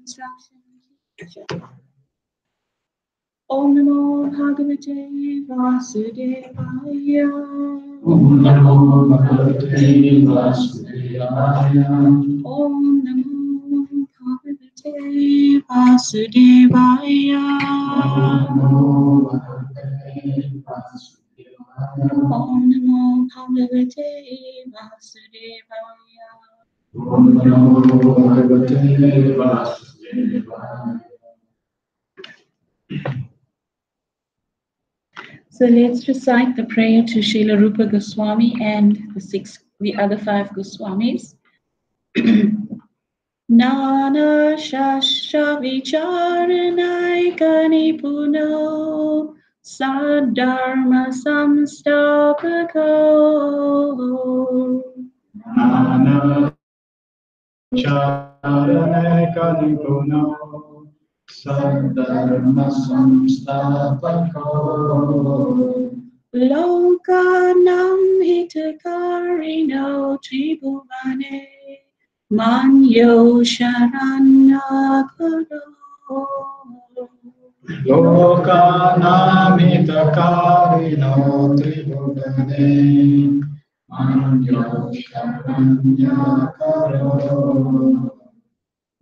instruction. Om Namo Bhagavate Vasudevaya. Om Namo Bhagavate Vasudevaya. Om Namo Bhagavate Vasudevaya. Om Namo Bhagavate Vasudevaya. Om Namo Bhagavate Vasudevaya. So let's recite the prayer to Srila Rupa Goswami and the other 5 Goswamis. Nana Shastra Vicharanaika Nipuno Sadharma Samstapako. Nana Shastra Nipuno Sadharma Samstapako. Lokanam hitakarino tribhuvane manyo sharanakaro. Lokanam hitakarino tribhuvane manyo sharanakaro.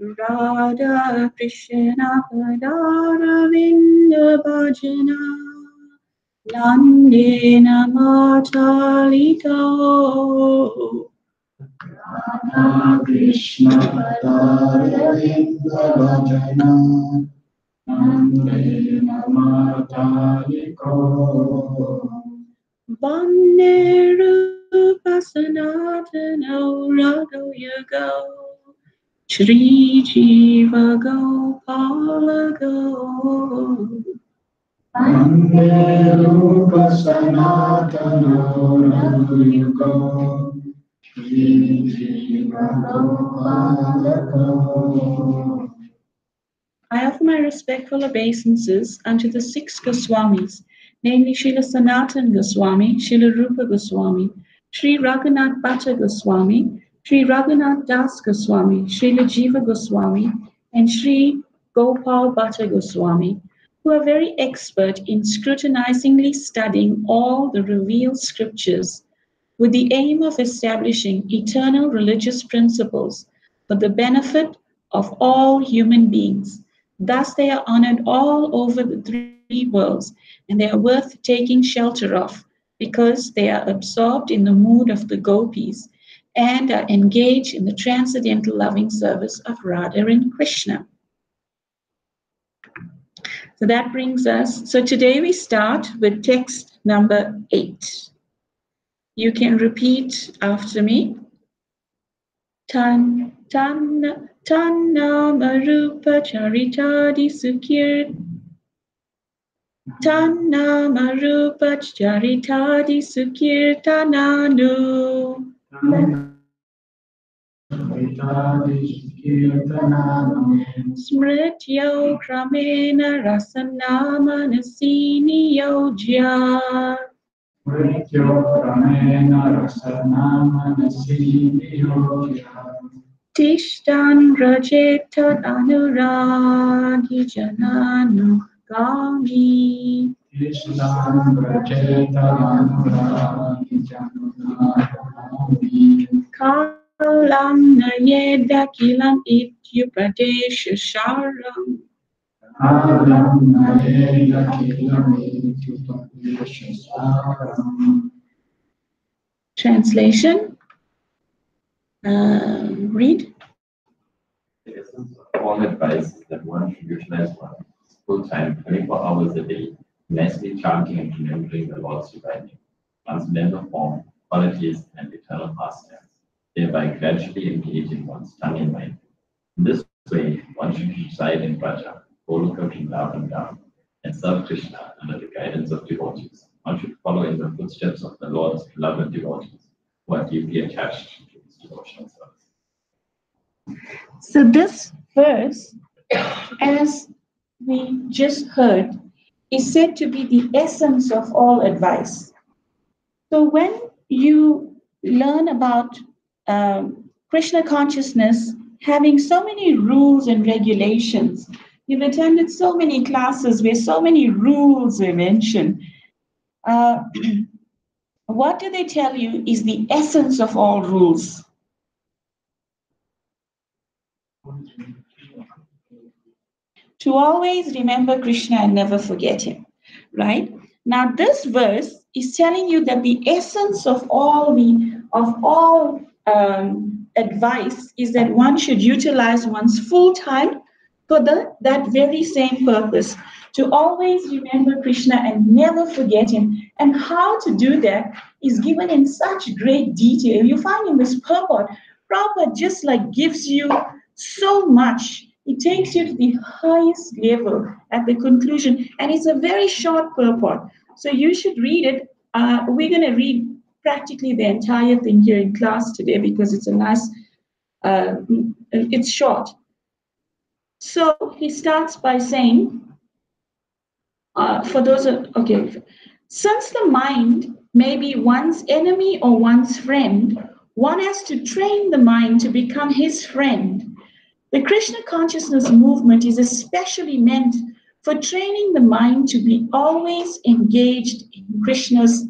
Radha Krishna Padaravinda Bhajana Nandena Matalito. Radha Krishna Padaravinda Bhajana Nandena Mataliko. Vande Rupa Sanatana Raghu Yago Shri Jiva Gopala Go. Vande Rupa Sanatana Raghuyago Shri Jiva Gopala Go. I offer my respectful obeisances unto the 6 Goswamis, namely Srila Sanatan Goswami, Srila Rupa Goswami, Sri Raghunath Bhatta Goswami, Sri Raghunath Das Goswami, Srila Jiva Goswami, and Sri Gopal Bhatta Goswami, who are very expert in scrutinizingly studying all the revealed scriptures with the aim of establishing eternal religious principles for the benefit of all human beings. Thus, they are honored all over the 3 worlds, and they are worth taking shelter of because they are absorbed in the mood of the gopis and are engaged in the transcendental loving service of Radha and Krishna. So that brings us, so today we start with text number 8. You can repeat after me. Tan Marupa Charitadi Sukir. Tan Marupa Charitadi Sukirtananu. Smrityo Kramena Rasanama Nasini Yojya. Tishtan Rajetat Anuragi Jananu Gami. Kalam Nayeda Kilam Ityupadesha Sharam. Translation. Read. The essence of all advice is that one should utilize one's full time, 24 hours a day, immensely chanting and remembering the Lord's divine name, one's mental form, qualities, and eternal pastimes, thereby gradually engaging one's tongue and mind. In this way, one should reside in Vraja, Goloka Vrindavan, and serve Krishna under the guidance of devotees. One should follow in the footsteps of the Lord's beloved devotees, who are deeply attached to his devotional service. So this verse, as we just heard, is said to be the essence of all advice. So when you learn about Krishna consciousness having so many rules and regulations. You've attended so many classes where so many rules are mentioned. Uh, what do they tell you is the essence of all rules? To always remember Krishna and never forget him, right? Now, this verse is telling you that the essence of all advice is that one should utilize one's full time for that very same purpose, to always remember Krishna and never forget him. And how to do that is given in such great detail. You find in this purport, Prabhupada just like gives you so much. It takes you to the highest level at the conclusion, and it's a very short purport. So you should read it. We're going to read practically the entire thing here in class today because it's a nice, it's short. So he starts by saying, for those, okay, since the mind may be one's enemy or one's friend, one has to train the mind to become his friend. The Krishna consciousness movement is especially meant for training the mind to be always engaged in Krishna's.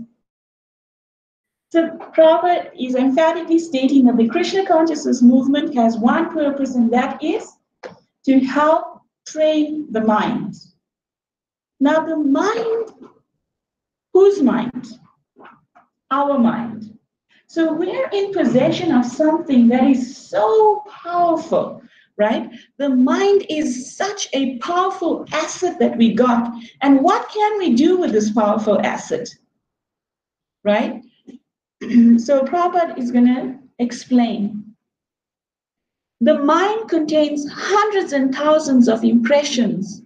So Prabhupada is emphatically stating that the Krishna consciousness movement has one purpose, and that is to help train the mind. Now, the mind, whose mind? Our mind. So we're in possession of something that is so powerful, right? The mind is such a powerful asset that we got. And what can we do with this powerful asset, right? So Prabhupada is going to explain. The mind contains hundreds and thousands of impressions,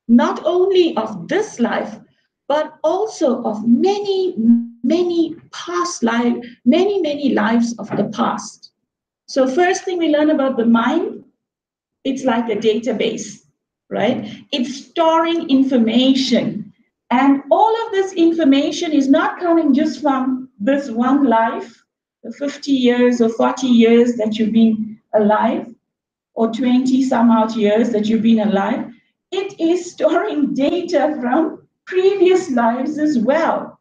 not only of this life, but also of many past life, many lives of the past. So first thing we learn about the mind, it's like a database, right? It's storing information. And all of this information is not coming just from this one life, the 50 years or 40 years that you've been alive, or 20 some odd years that you've been alive. It is storing data from previous lives as well.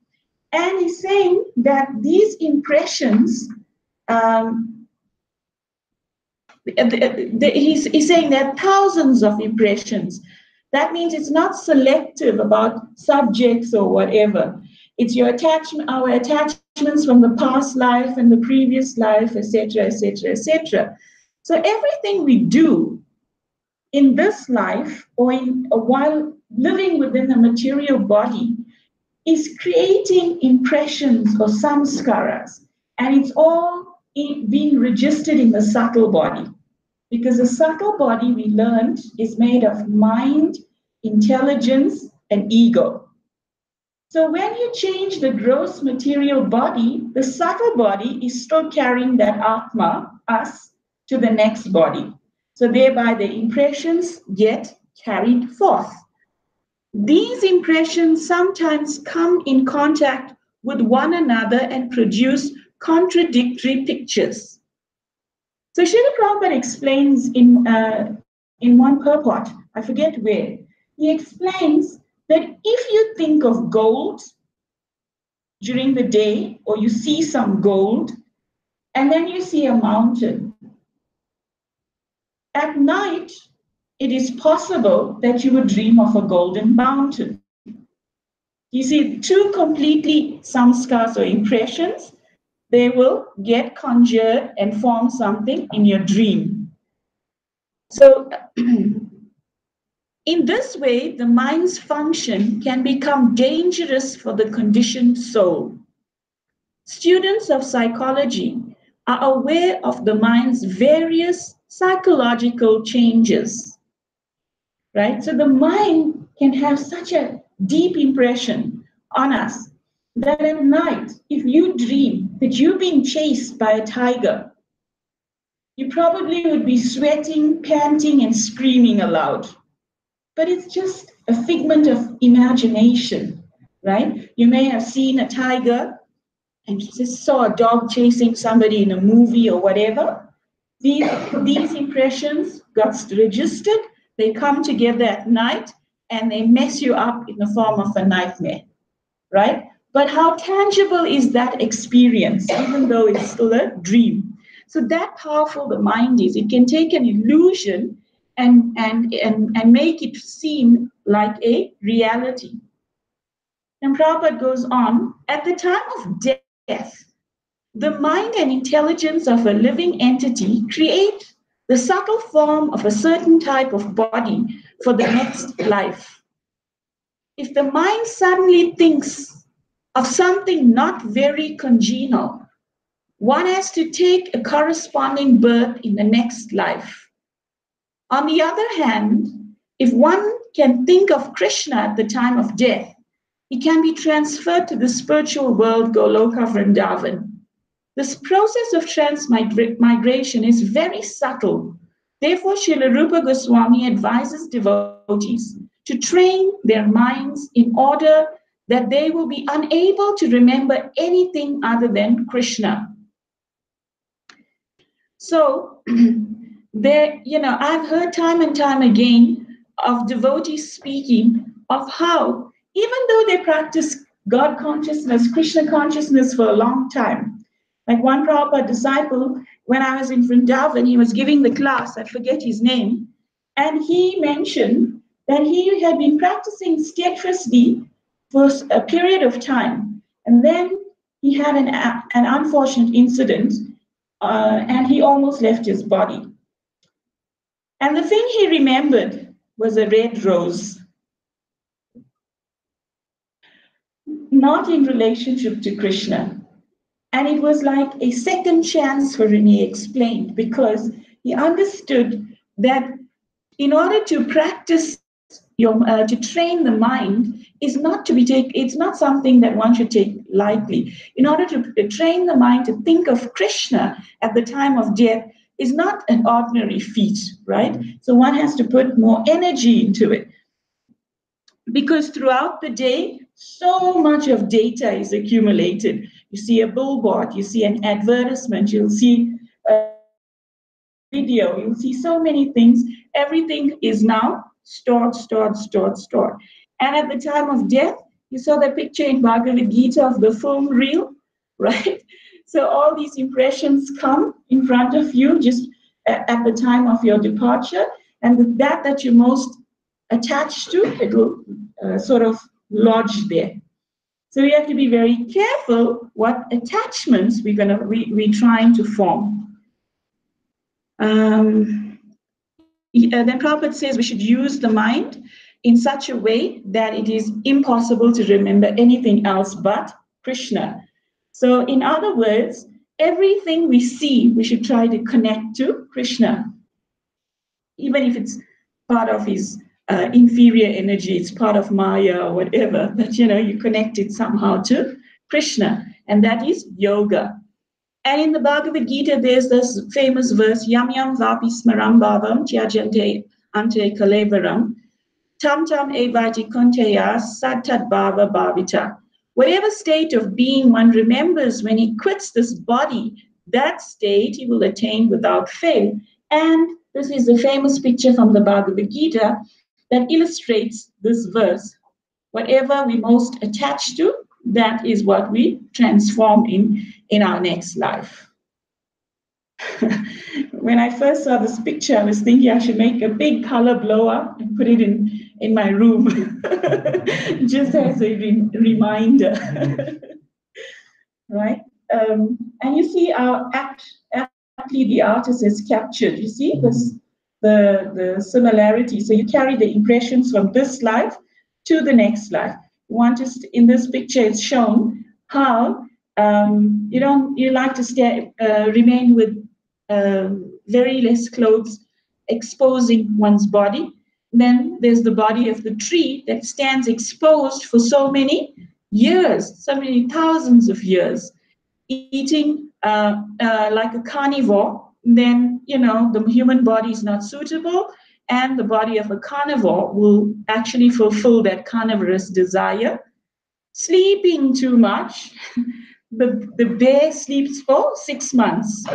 And he's saying that these impressions, he's saying there are thousands of impressions. That means it's not selective about subjects or whatever. It's your attachment, our attachments from the past life and the previous life, etc., etc., etc. So everything we do in this life or while living within the material body is creating impressions or samskaras, and it's all being registered in the subtle body, because the subtle body, we learned, is made of mind, intelligence, and ego. So when you change the gross material body, the subtle body is still carrying that Atma, us, to the next body. So thereby the impressions get carried forth. These impressions sometimes come in contact with one another and produce contradictory pictures. So Srila Prabhupada explains in one purport, I forget where, he explains that if you think of gold during the day, or you see some gold, and then you see a mountain, at night, it is possible that you would dream of a golden mountain. You see, two completely samskars or impressions, they will get conjured and form something in your dream. So, in this way, the mind's function can become dangerous for the conditioned soul. Students of psychology are aware of the mind's various psychological changes, right? So the mind can have such a deep impression on us that at night, if you dream that you're being chased by a tiger, you probably would be sweating, panting, and screaming aloud. But it's just a figment of imagination, right? You may have seen a tiger and you just saw a dog chasing somebody in a movie or whatever. These impressions got registered, they come together at night, and they mess you up in the form of a nightmare, right? But how tangible is that experience, even though it's still a dream? So that powerful the mind is, it can take an illusion and make it seem like a reality. And Prabhupada goes on, at the time of death, the mind and intelligence of a living entity create the subtle form of a certain type of body for the next life. If the mind suddenly thinks of something not very congenial, one has to take a corresponding birth in the next life. On the other hand, if one can think of Krishna at the time of death, he can be transferred to the spiritual world Goloka Vrindavan. This process of transmigration is very subtle. Therefore, Srila Rupa Goswami advises devotees to train their minds in order that they will be unable to remember anything other than Krishna. So, I've heard time and time again of devotees speaking of how, even though they practice God consciousness, Krishna consciousness for a long time, like one Prabhupada disciple, when I was in Vrindavan, he was giving the class, I forget his name, and he mentioned that he had been practicing steadfastly for a period of time. And then he had an unfortunate incident, and he almost left his body. And the thing he remembered was a red rose, not in relationship to Krishna. And it was like a second chance for him, he explained, because he understood that in order to practice to train the mind is not to be it's not something that one should take lightly. In order to train the mind to think of Krishna at the time of death is not an ordinary feat, right? So one has to put more energy into it. Because throughout the day, so much of data is accumulated. You see a billboard, you see an advertisement, you'll see a video, you'll see so many things. Everything is now stored, stored, stored, stored. And at the time of death, you saw the picture in Bhagavad Gita of the film reel, right? So all these impressions come in front of you just at the time of your departure, and that you're most attached to, it will sort of lodge there. So we have to be very careful what attachments we're trying to form. Then Prabhupada says we should use the mind in such a way that it is impossible to remember anything else but Krishna. So in other words, everything we see, we should try to connect to Krishna, even if it's part of his inferior energy, it's part of Maya or whatever, but you connect it somehow to Krishna, and that is yoga. And in the Bhagavad Gita, there's this famous verse, Yam Yam Vapi Smaram Bhavam Tyajante Ante Kalevaram Tam Tam Evati Konteya Satat Bhava Bhavita. Whatever state of being one remembers when he quits this body, that state he will attain without fail. And this is a famous picture from the Bhagavad Gita that illustrates this verse. Whatever we most attach to, that is what we transform in our next life. When I first saw this picture, I was thinking I should make a big color blower and put it in my room, just as a reminder. Right? And you see how aptly the artist has captured, you see this, the similarity. So you carry the impressions from this life to the next life. In this picture, it's shown how you like to remain with very less clothes exposing one's body. Then there's the body of the tree that stands exposed for so many years, so many thousands of years, eating like a carnivore. Then, the human body is not suitable, and the body of a carnivore will actually fulfill that carnivorous desire. Sleeping too much, the bear sleeps for 6 months.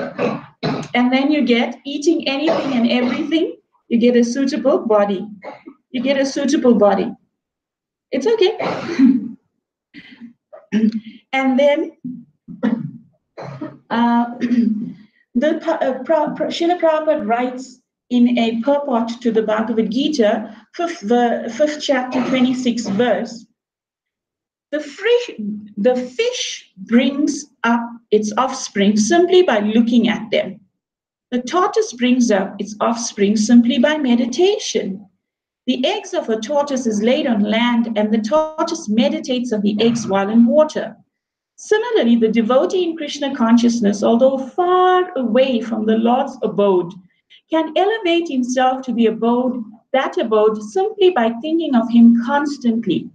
And then you get eating anything and everything, you get a suitable body. You get a suitable body. It's okay. And then Srila Prabhupada writes in a purport to the Bhagavad Gita, 5th chapter, 26th verse, the fish brings up its offspring simply by looking at them. The tortoise brings up its offspring simply by meditation. The eggs of a tortoise is laid on land, and the tortoise meditates on the eggs while in water. Similarly, the devotee in Krishna consciousness, although far away from the Lord's abode, can elevate himself to that abode simply by thinking of him constantly.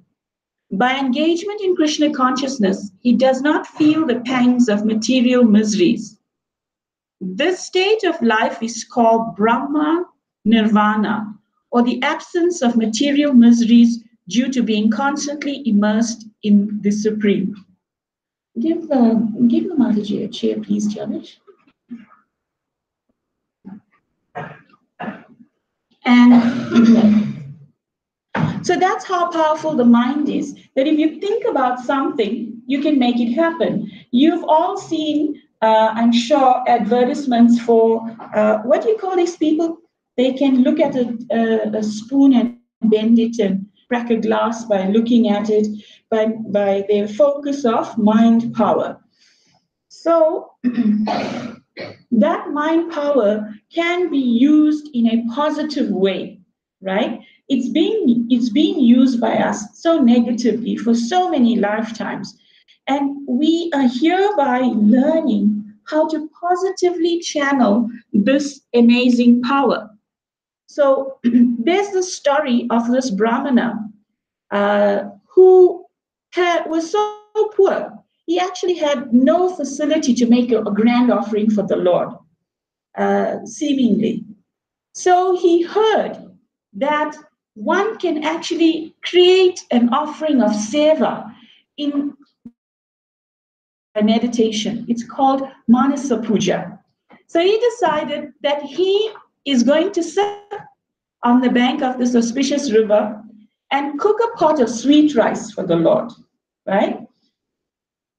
By engagement in Krishna consciousness, he does not feel the pangs of material miseries. This state of life is called Brahma Nirvana, or the absence of material miseries due to being constantly immersed in the Supreme. Give the Mataji a chair, please, Javish. And so that's how powerful the mind is, that if you think about something, you can make it happen. You've all seen, I'm sure, advertisements for, what do you call these people? They can look at a spoon and bend it and crack a glass by looking at it, by their focus of mind power. So that mind power can be used in a positive way, right? It's being used by us so negatively for so many lifetimes. And we are hereby learning how to positively channel this amazing power. So there's the story of this Brahmana who was so poor. He actually had no facility to make a grand offering for the Lord, seemingly. So he heard that one can actually create an offering of seva in meditation. It's called Manasa Puja. So he decided that he is going to sit on the bank of this auspicious river and cook a pot of sweet rice for the Lord, right?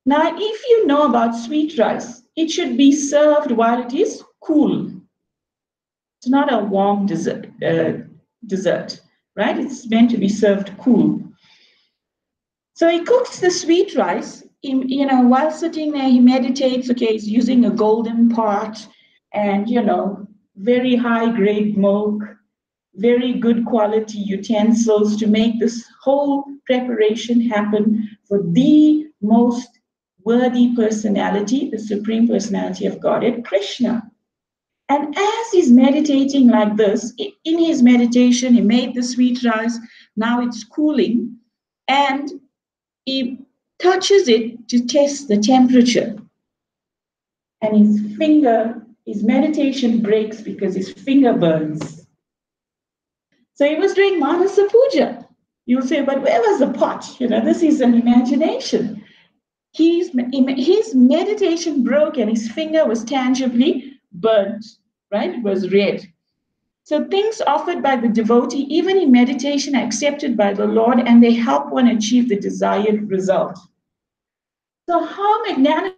Now, if you know about sweet rice, it should be served while it is cool. It's not a warm dessert, right? It's meant to be served cool. So he cooks the sweet rice. While sitting there, he meditates. Okay, he's using a golden pot, and very high-grade milk, very good quality utensils to make this whole preparation happen for the most worthy personality, the Supreme Personality of Godhead, Krishna. And as he's meditating like this, in his meditation, he made the sweet rice. Now it's cooling, and he touches it to test the temperature. And his meditation breaks because his finger burns. So he was doing Manasa Puja. You'll say, but where was the pot? This is an imagination. His meditation broke and his finger was tangibly burnt, right? It was red. So things offered by the devotee, even in meditation, are accepted by the Lord, and they help one achieve the desired result. So how magnanimous,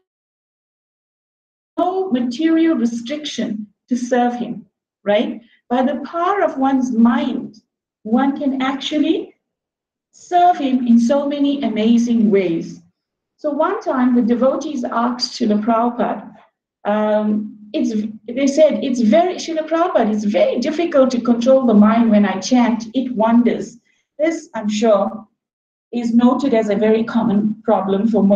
no material restriction to serve him, right? By the power of one's mind, one can actually serve him in so many amazing ways. So one time the devotees asked Srila Prabhupada, they said, Srila Prabhupada, it's very difficult to control the mind when I chant, it wanders. This, I'm sure, is noted as a very common problem for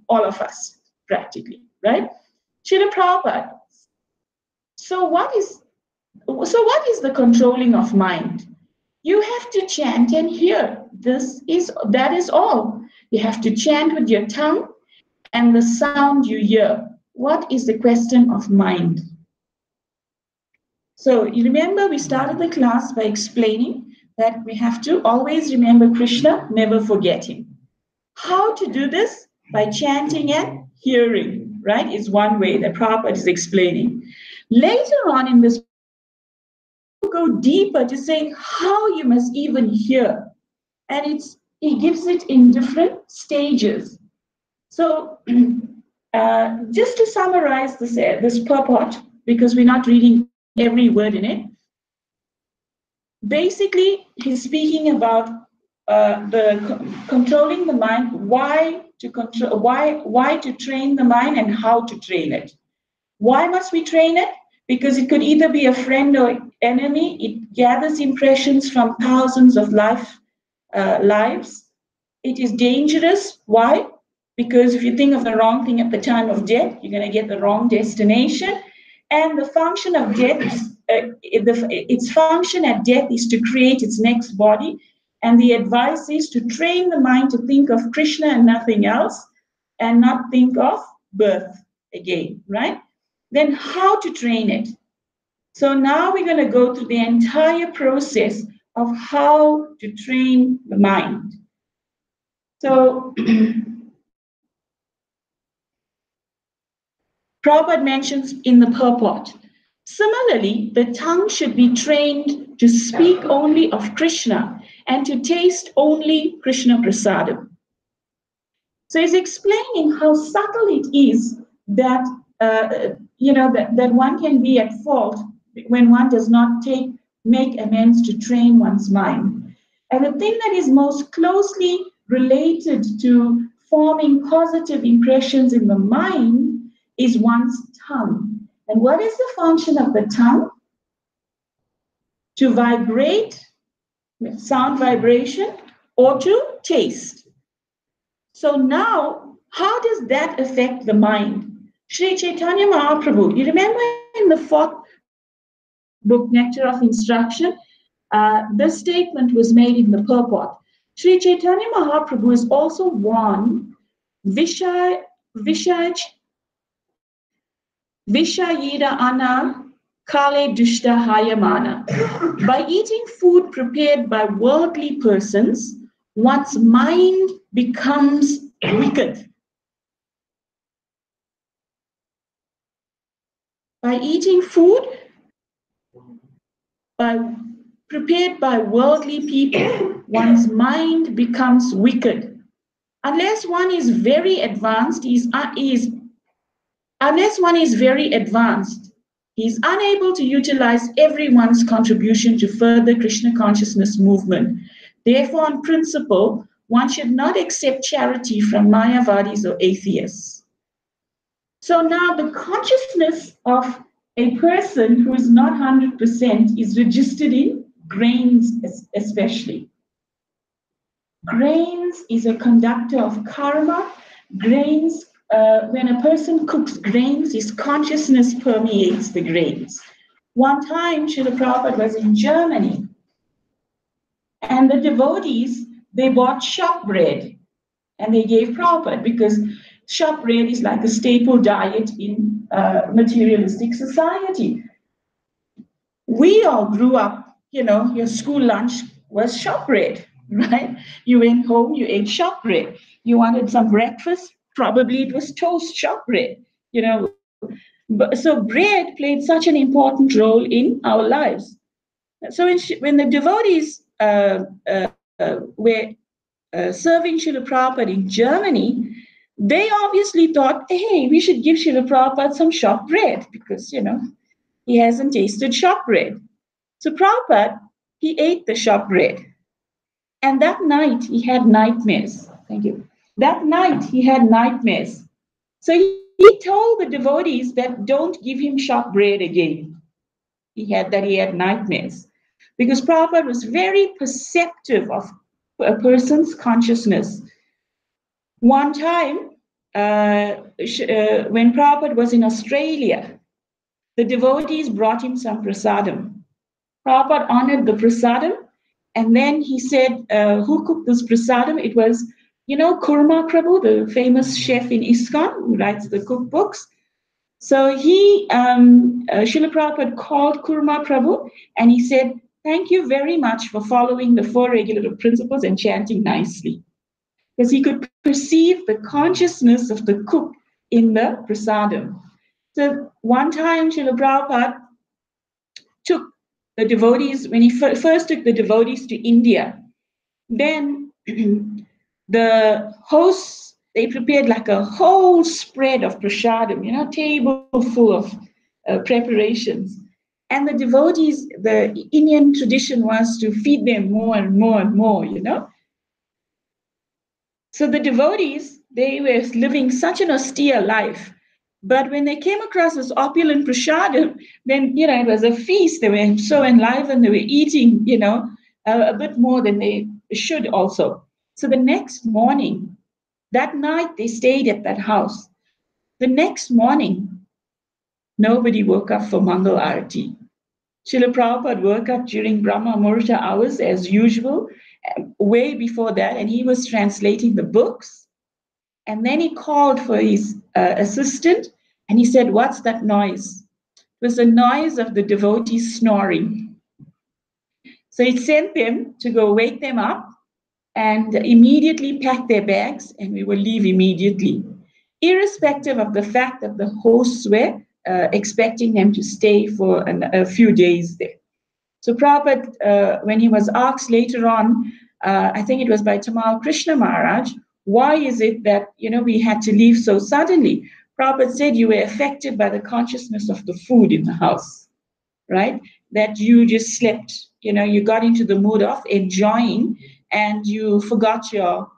all of us, practically, right? Srila Prabhupada, so what is the controlling of mind? You have to chant and hear. That is all. You have to chant with your tongue and the sound you hear. What is the question of mind? So you remember we started the class by explaining that we have to always remember Krishna, never forget him. How to do this? By chanting and hearing, right, is one way that Prabhupada is explaining. Later on in this book, Prabhupada will go deeper to saying how you must even hear. And he gives it in different stages. So just to summarize this purport, because we're not reading every word in it, basically he's speaking about controlling the mind, why to train the mind and how to train it. Why must we train it? Because it could either be a friend or enemy. It gathers impressions from thousands of lives. It is dangerous. Why? Because if you think of the wrong thing at the time of death, you're going to get the wrong destination. And the function of death is, its function at death is to create its next body. And the advice is to train the mind to think of Krishna and nothing else, and not think of birth again, right? Then how to train it? So now we're going to go through the entire process of how to train the mind. So Prabhupada mentions in the purport, similarly, the tongue should be trained to speak only of Krishna and to taste only Krishna prasadam. So he's explaining how subtle it is that that one can be at fault when one does not make amends to train one's mind. And the thing that is most closely related to forming positive impressions in the mind is one's tongue. And what is the function of the tongue? To vibrate, sound vibration, or to taste. So now, how does that affect the mind? Sri Chaitanya Mahaprabhu, you remember in the fourth book, Nectar of Instruction, this statement was made in the purport. Sri Chaitanya Mahaprabhu is also warned, Vishayida Ana Kale Dushta Hayamana. By eating food prepared by worldly persons, one's mind becomes wicked. By eating food prepared by worldly people, one's mind becomes wicked. Unless one is very advanced, he's unable to utilize everyone's contribution to further Krishna consciousness movement. Therefore, on principle, one should not accept charity from Mayavadis or atheists. So now the consciousness of a person who is not 100% is registered in grains, especially. Grains is a conductor of karma. Grains, when a person cooks grains, his consciousness permeates the grains. One time, Srila Prabhupada was in Germany, and the devotees, they bought shop bread, and they gave Prabhupada, because shop bread is like a staple diet in materialistic society. We all grew up, your school lunch was shop bread, right? You went home, you ate shop bread. You wanted some breakfast, probably it was toast shop bread, So bread played such an important role in our lives. So when the devotees were serving Srila Prabhupada in Germany, they obviously thought, hey, we should give Srila Prabhupada some shop bread because, he hasn't tasted shop bread. So Prabhupada, he ate the shop bread. And that night he had nightmares. Thank you. That night he had nightmares. So he told the devotees that don't give him shop bread again. He had nightmares. Because Prabhupada was very perceptive of a person's consciousness. One time, when Prabhupada was in Australia, the devotees brought him some prasadam. Prabhupada honored the prasadam, and then he said, who cooked this prasadam? It was, Kurma Prabhu, the famous chef in ISKCON, who writes the cookbooks. So Srila Prabhupada called Kurma Prabhu, and he said, thank you very much for following the 4 regulative principles and chanting nicely. Because he could perceive the consciousness of the cook in the prasadam. So one time, Srila Prabhupada took the devotees, when he first took the devotees to India, then the hosts, they prepared like a whole spread of prasadam, table full of preparations. And the devotees, the Indian tradition was to feed them more and more and more. So the devotees, they were living such an austere life. But when they came across this opulent prasadam, then, it was a feast. They were so enlivened, they were eating, a bit more than they should also. So the next morning, that night they stayed at that house. The next morning, nobody woke up for Mangal Arati. Srila Prabhupada woke up during Brahma Muhurta hours as usual, way before that, and he was translating the books. And then he called for his assistant and he said, "What's that noise?" It was the noise of the devotees snoring. So he sent them to go wake them up and immediately pack their bags, and we will leave immediately, irrespective of the fact that the hosts were expecting them to stay for a few days there. So Prabhupada, when he was asked later on, I think it was by Tamal Krishna Maharaj, why is it that we had to leave so suddenly? Prabhupada said you were affected by the consciousness of the food in the house, right? That you just slept, you got into the mood of enjoying, and you forgot your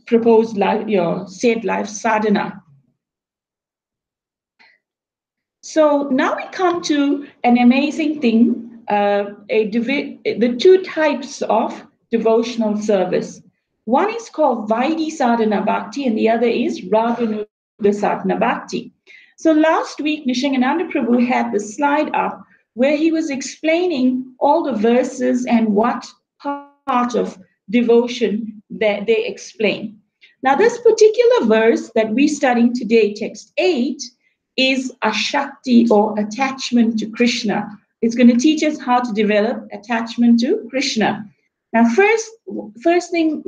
proposed life, your said life sadhana. So now we come to an amazing thing, the two types of devotional service. One is called Vaidhi Sadhana Bhakti and the other is Raganuga Sadhana Bhakti. So last week, Nishangananda Prabhu had the slide up where he was explaining all the verses and what part of devotion that they explain. Now, this particular verse that we're studying today, text 8, is Ashakti or attachment to Krishna. It's going to teach us how to develop attachment to Krishna. Now, first thing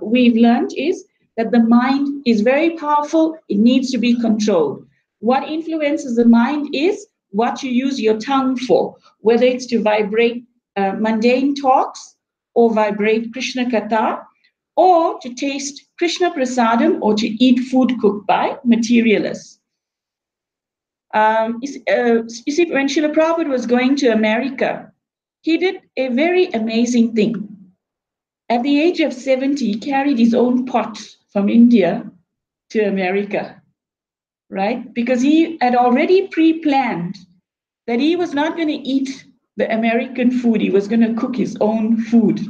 we've learned is that the mind is very powerful. It needs to be controlled. What influences the mind is what you use your tongue for, whether it's to vibrate mundane talks or vibrate Krishna Katha, or to taste Krishna Prasadam or to eat food cooked by materialists. You see, when Srila Prabhupada was going to America, he did a very amazing thing. At the age of 70, he carried his own pot from India to America, right? Because he had already pre-planned that he was not going to eat the American food. He was going to cook his own food.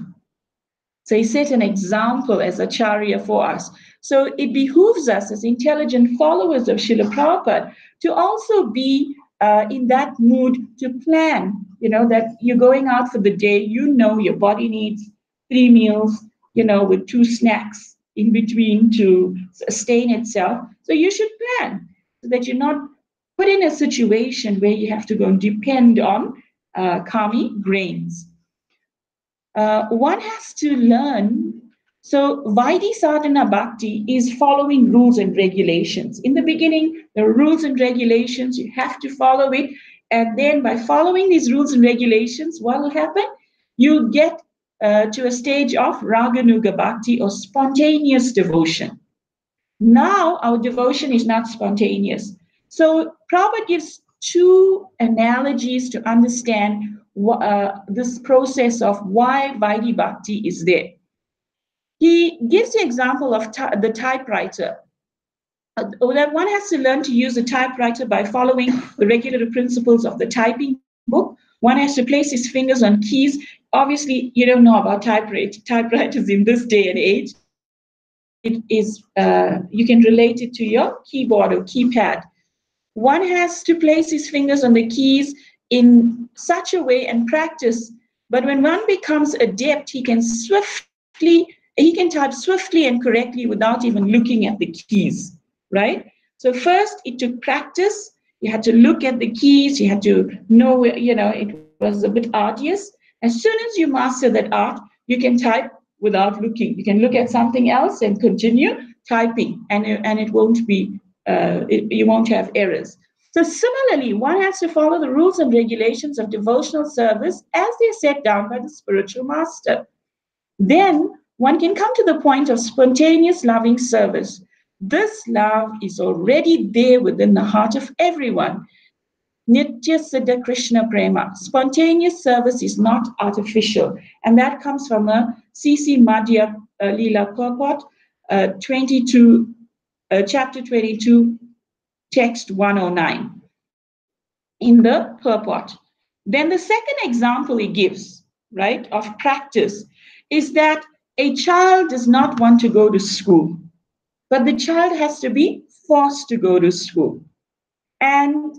So he set an example as Acharya for us. So it behooves us as intelligent followers of Srila Prabhupada to also be in that mood to plan, that you're going out for the day, your body needs 3 meals, with 2 snacks in between to sustain itself. So you should plan so that you're not put in a situation where you have to go and depend on kami grains. One has to learn. So Vaidhi Sadhana Bhakti is following rules and regulations. In the beginning, there are rules and regulations. You have to follow it. And then by following these rules and regulations, what will happen? You get to a stage of Raganuga Bhakti or spontaneous devotion. Now our devotion is not spontaneous. So Prabhupada gives 2 analogies to understand this process of why Vaidhi Bhakti is there. He gives the example of the typewriter. That one has to learn to use the typewriter by following the regular principles of the typing book. One has to place his fingers on keys. Obviously, you don't know about typewriters in this day and age. It is, you can relate it to your keyboard or keypad. One has to place his fingers on the keys in such a way and practice. But when one becomes adept, he can type swiftly and correctly without even looking at the keys, right? So first it took practice. You had to look at the keys. You had to know where, it was a bit arduous. As soon as you master that art, you can type without looking. You can look at something else and continue typing, and it won't be you won't have errors. So similarly, one has to follow the rules and regulations of devotional service as they're set down by the spiritual master. Then one can come to the point of spontaneous loving service. This love is already there within the heart of everyone. Nitya Siddha Krishna Prema. Spontaneous service is not artificial. And that comes from a C.C. Madhya Leela Purport, 22, chapter 22, text 109 in the purport. Then the second example he gives, right, of practice is that a child does not want to go to school, but the child has to be forced to go to school. And,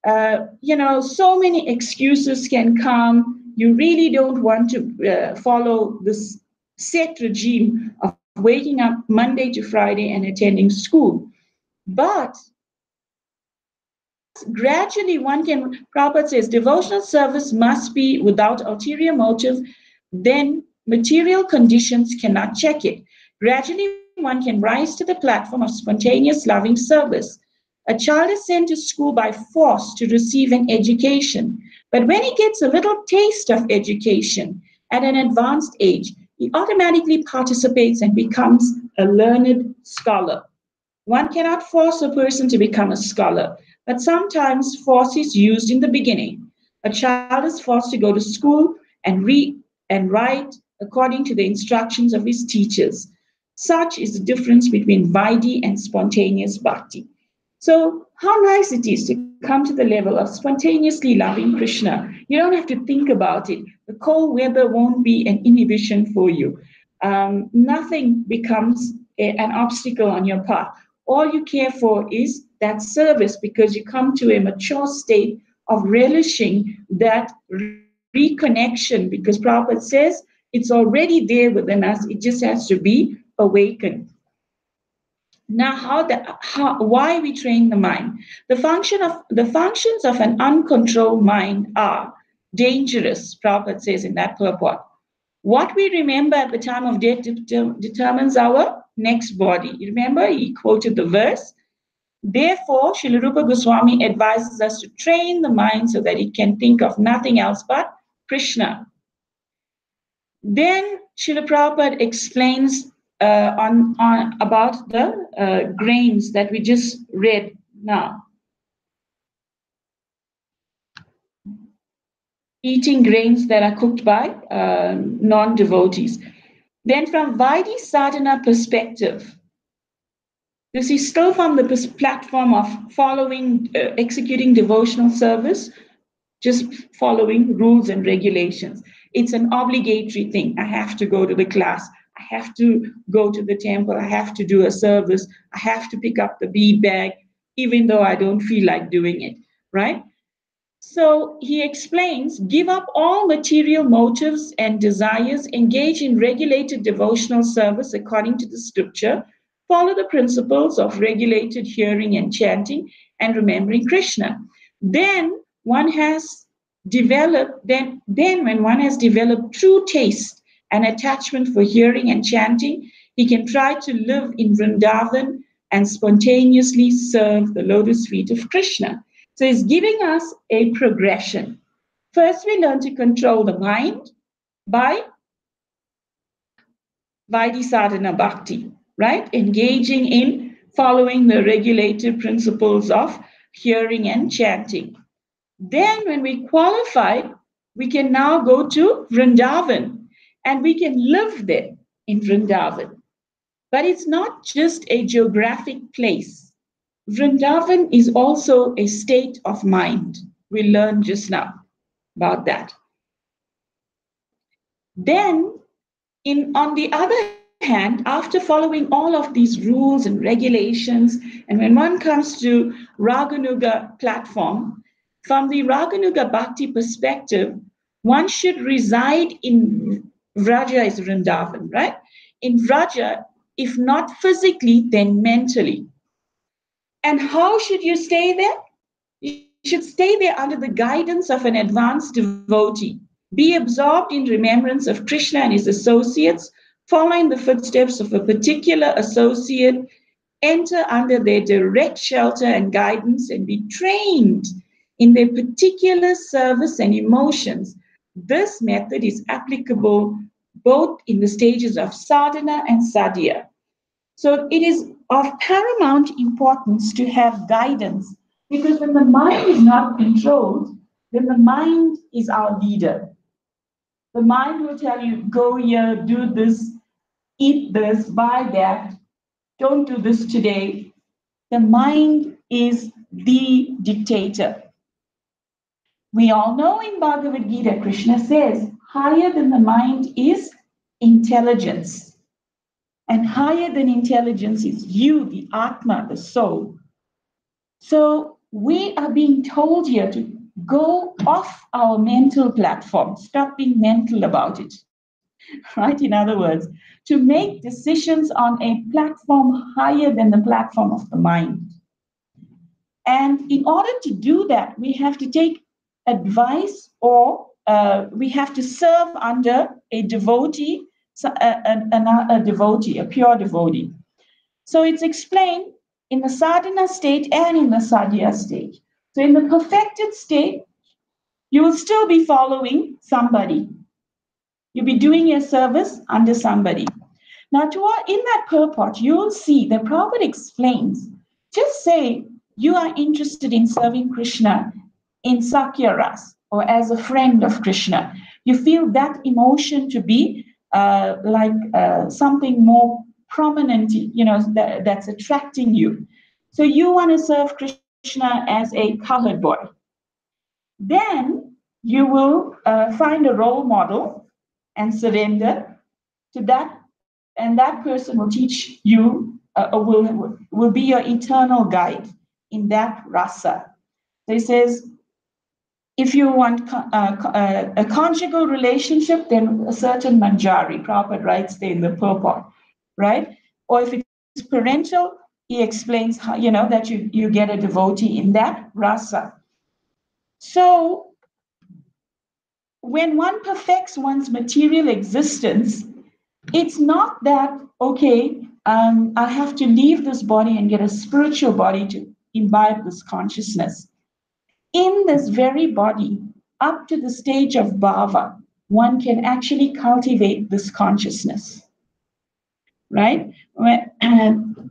so many excuses can come. You really don't want to follow this set regime of waking up Monday to Friday and attending school. But gradually one can, Prabhupada says, devotional service must be without ulterior motive, then material conditions cannot check it. Gradually one can rise to the platform of spontaneous loving service. A child is sent to school by force to receive an education, but when he gets a little taste of education at an advanced age, he automatically participates and becomes a learned scholar. One cannot force a person to become a scholar, but sometimes force is used in the beginning. A child is forced to go to school and read and write according to the instructions of his teachers. Such is the difference between Vaidhi and spontaneous bhakti. So, how nice it is to come to the level of spontaneously loving Krishna. You don't have to think about it. The cold weather won't be an inhibition for you. Nothing becomes an obstacle on your path. All you care for is that service because you come to a mature state of relishing that reconnection because Prabhupada says it's already there within us, it just has to be awakened. Now, why we train the mind? The functions of an uncontrolled mind are dangerous. Prabhupada says in that purport. What we remember at the time of death determines our next body. You remember he quoted the verse. Therefore, Srila Rupa Goswami advises us to train the mind so that it can think of nothing else but Krishna. Then Srila Prabhupada explains on about the grains that we just read now. Eating grains that are cooked by non-devotees. Then from Vaidhi sadhana perspective, this is still from the platform of following, executing devotional service, just following rules and regulations. It's an obligatory thing. I have to go to the class. I have to go to the temple. I have to do a service. I have to pick up the bead bag, even though I don't feel like doing it, right? So he explains, give up all material motives and desires, engage in regulated devotional service according to the scripture, follow the principles of regulated hearing and chanting, and remembering Krishna. Then one has developed, then when one has developed true taste and attachment for hearing and chanting, he can try to live in Vrindavan and spontaneously serve the lotus feet of Krishna. So it's giving us a progression. First, we learn to control the mind by Vaidhi Bhakti, right? Engaging in following the regulated principles of hearing and chanting. Then, when we qualify, we can now go to Vrindavan and we can live there in Vrindavan. But it's not just a geographic place. Vrindavan is also a state of mind. We learned just now about that. Then, on the other hand, after following all of these rules and regulations, and when one comes to Raganuga platform, from the Raganuga Bhakti perspective, one should reside in Vraja is Vrindavan, right? In Vraja, if not physically, then mentally. And how should you stay there? You should stay there under the guidance of an advanced devotee. Be absorbed in remembrance of Krishna and his associates following the footsteps of a particular associate, enter under their direct shelter and guidance, and be trained in their particular service and emotions. This method is applicable both in the stages of sadhana and sadhya. So it is of paramount importance to have guidance, because when the mind is not controlled, then the mind is our leader. The mind will tell you, go here, do this, eat this, buy that, don't do this today. The mind is the dictator. We all know in Bhagavad Gita, Krishna says, higher than the mind is intelligence. And higher than intelligence is you, the Atma, the soul. So we are being told here to go off our mental platform, stop being mental about it, right? In other words, to make decisions on a platform higher than the platform of the mind. And in order to do that, we have to take advice, or we have to serve under a devotee, a devotee, a pure devotee. So it's explained in the sadhana state and in the sadhya state. So in the perfected state, you will still be following somebody. You'll be doing your service under somebody. Now, in that purport, you will see the Prabhupada explains, just say you are interested in serving Krishna in Sakya Ras or as a friend of Krishna. You feel that emotion to be something more prominent, that's attracting you. So you want to serve Krishna as a colored boy. Then you will find a role model and surrender to that, and that person will teach you, will be your eternal guide in that rasa. So he says, if you want a conjugal relationship, then a certain manjari, Prabhupada writes there in the purport, right? Or if it's parental, he explains how, that you get a devotee in that rasa. So when one perfects one's material existence, it's not that, okay, I have to leave this body and get a spiritual body to imbibe this consciousness. In this very body, up to the stage of bhava, one can actually cultivate this consciousness, right? In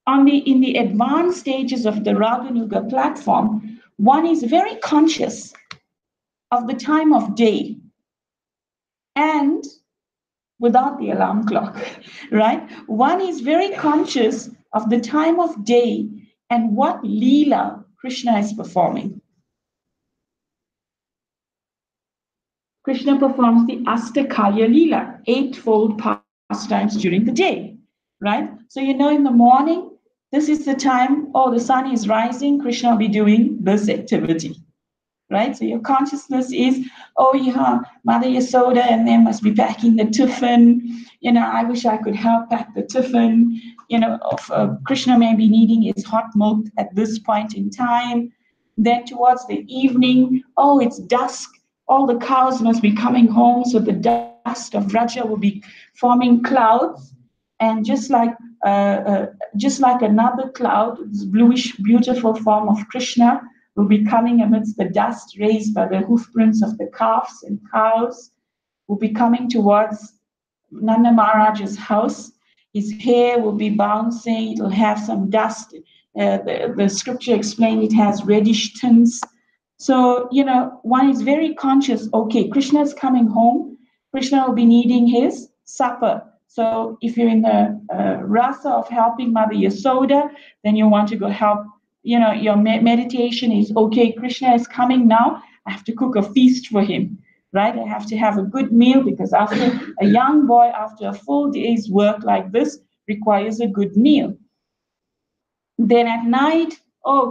the advanced stages of the Raganuga platform, one is very conscious of the time of day and without the alarm clock, right? One is very conscious of the time of day and what Leela Krishna is performing. Krishna performs the Astakaya Leela, eightfold pastimes during the day, right? So in the morning, this is the time, the sun is rising, Krishna will be doing this activity, right? So your consciousness is, Mother Yasoda, and they must be packing the tiffin. I wish I could help pack the tiffin. Krishna may be needing his hot milk at this point in time. Then towards the evening, it's dusk. All the cows must be coming home, so the dust of Vraja will be forming clouds, and just like another cloud, this bluish, beautiful form of Krishna will be coming amidst the dust raised by the hoof prints of the calves and cows, will be coming towards Nanda Maharaj's house. His hair will be bouncing, it'll have some dust. The scripture explained it has reddish tints. So, one is very conscious, okay, Krishna is coming home, Krishna will be needing his supper. So if you're in the rasa of helping Mother Yasoda, then you want to go help, your meditation is, okay, Krishna is coming now, I have to cook a feast for him, right? I have to have a good meal, because after a young boy, after a full day's work like this, requires a good meal. Then at night,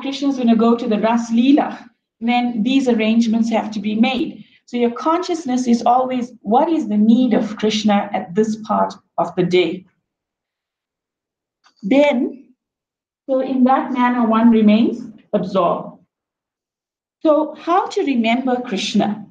Krishna's going to go to the Ras Leela. Then these arrangements have to be made. So your consciousness is always, what is the need of Krishna at this part of the day? Then, so in that manner, one remains absorbed. So how to remember Krishna,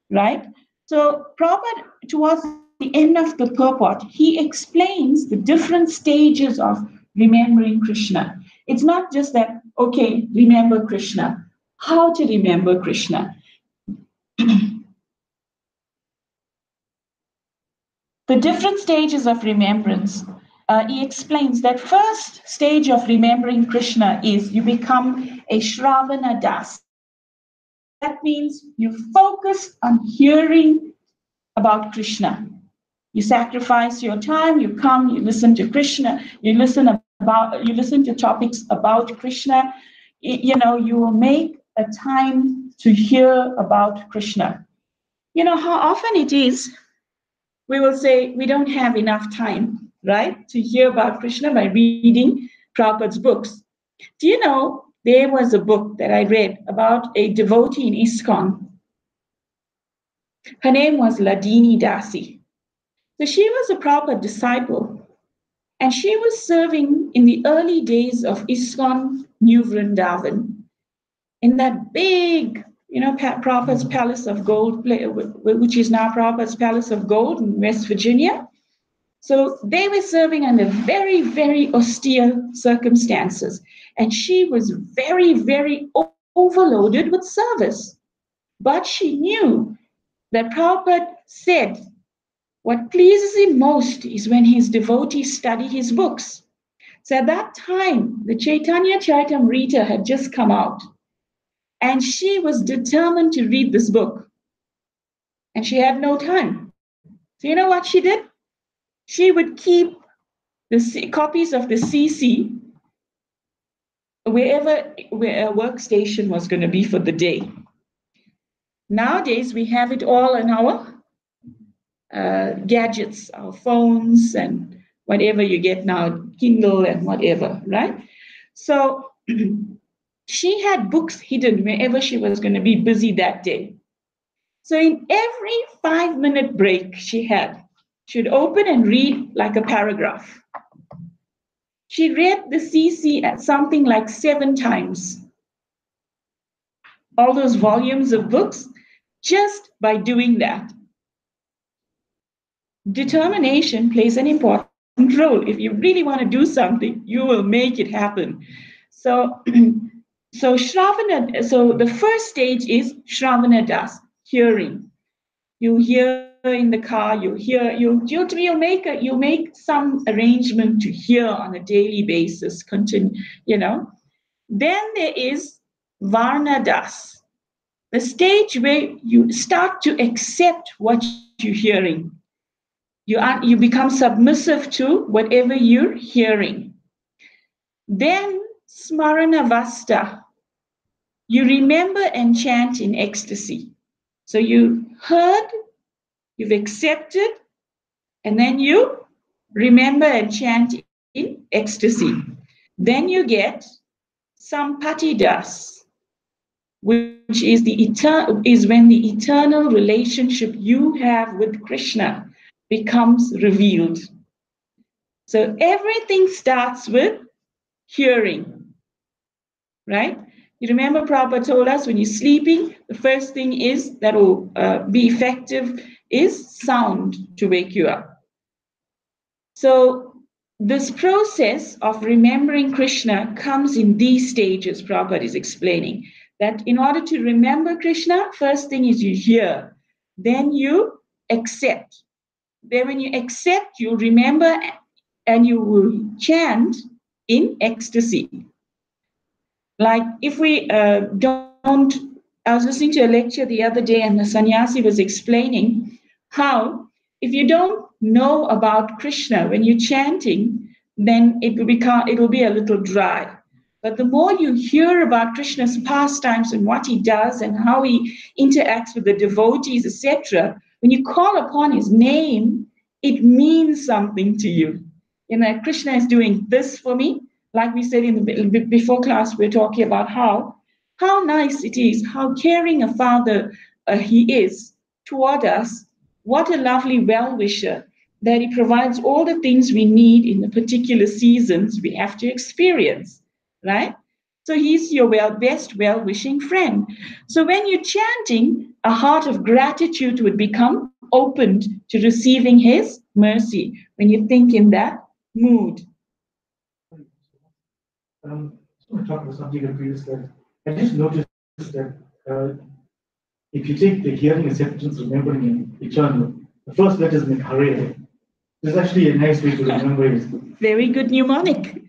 right? So Prabhupada, towards the the end of the purport, he explains the different stages of remembering Krishna. It's not just that, okay, remember Krishna, how to remember Krishna. The different stages of remembrance. He explains that first stage of remembering Krishna is you become a Shravana Das. That means you focus on hearing about Krishna. You sacrifice your time, you come, you listen to Krishna, you listen to topics about Krishna. You will make a time to hear about Krishna. You know how often it is we will say we don't have enough time, right, to hear about Krishna by reading Prabhupada's books. Do you know there was a book that I read about a devotee in ISKCON. Her name was Ladini Dasi. So she was a Prabhupada disciple, and she was serving in the early days of ISKCON New Vrindavan in that big, Prabhupada's Palace of Gold, which is now Prabhupada's Palace of Gold in West Virginia. So they were serving under very, very austere circumstances. And she was very, very overloaded with service. But she knew that Prabhupada said what pleases him most is when his devotees study his books. So at that time, the Chaitanya Charitamrita had just come out, and she was determined to read this book. And she had no time. So you know what she did? She would keep the copies of the CC where a workstation was going to be for the day. Nowadays, we have it all in our gadgets, our phones, and whatever you get now, Kindle and whatever, right? So she had books hidden wherever she was going to be busy that day. So in every 5-minute break she'd open and read like a paragraph. She read the CC at something like 7 times. All those volumes of books, just by doing that. Determination plays an important role. If you really want to do something, you will make it happen. So, so the first stage is Shravana Das, hearing. You hear in the car, you'll make some arrangement to hear on a daily basis, Then there is Varna Das, the stage where you start to accept what you're hearing. You become submissive to whatever you're hearing. Then Smaranavasta, you remember and chant in ecstasy. So you heard, you've accepted, and then you remember and chant in ecstasy. Then you get Sampatidas, which is when the eternal relationship you have with Krishna becomes revealed. So everything starts with hearing, right? You remember Prabhupada told us when you're sleeping, the first thing is that will be effective is sound to wake you up. So this process of remembering Krishna comes in these stages, Prabhupada is explaining. That in order to remember Krishna, first thing is you hear, then you accept. Then when you accept, you remember and you will chant in ecstasy. Like if we don't, I was listening to a lecture the other day and the sannyasi was explaining how if you don't know about Krishna when you're chanting, then it'll be a little dry. But the more you hear about Krishna's pastimes and what he does and how he interacts with the devotees, etc., when you call upon his name, it means something to you. Krishna is doing this for me. Like we said in the before class, we're talking about how nice it is, how caring a father he is toward us. What a lovely well-wisher that he provides all the things we need in the particular seasons we have to experience, right? So he's your best well-wishing friend. So when you're chanting, a heart of gratitude would become opened to receiving His mercy when you think in that mood. I want to talk about something that previous that I just noticed that if you take the hearing, acceptance, remembering, and eternal, the first letter is Hare. It's actually a nice way to remember it. Very good mnemonic.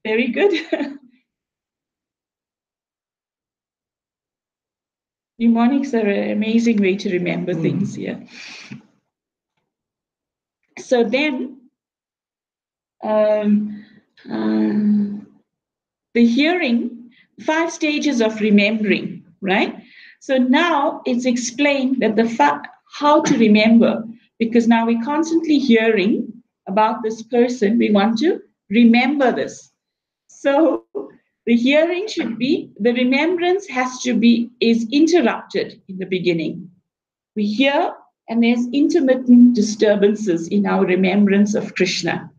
Very good. Mnemonics are an amazing way to remember things, yeah. So then, the hearing, 5 stages of remembering, right? So now it's explained that how to remember, because now we're constantly hearing about this person. We want to remember this. So the hearing should be, the remembrance is interrupted in the beginning. We hear and there's intermittent disturbances in our remembrance of Krishna,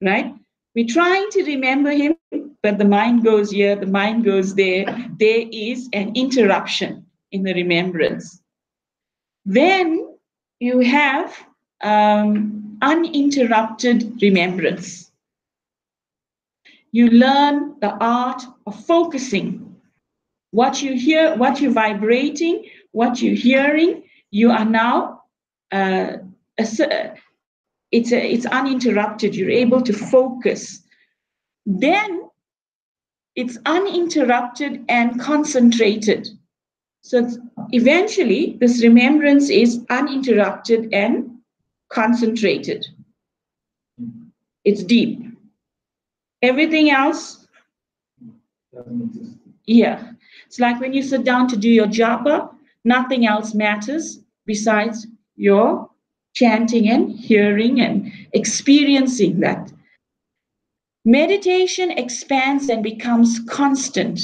right? We're trying to remember him, but the mind goes here, the mind goes there. There is an interruption in the remembrance. Then you have uninterrupted remembrance. You learn the art of focusing. What you hear, what you're vibrating, what you're hearing, you are now, it's uninterrupted. You're able to focus. Then it's uninterrupted and concentrated. So eventually, this remembrance is uninterrupted and concentrated. It's deep. Everything else, yeah. It's like when you sit down to do your japa, nothing else matters besides your chanting and hearing and experiencing that. Meditation expands and becomes constant.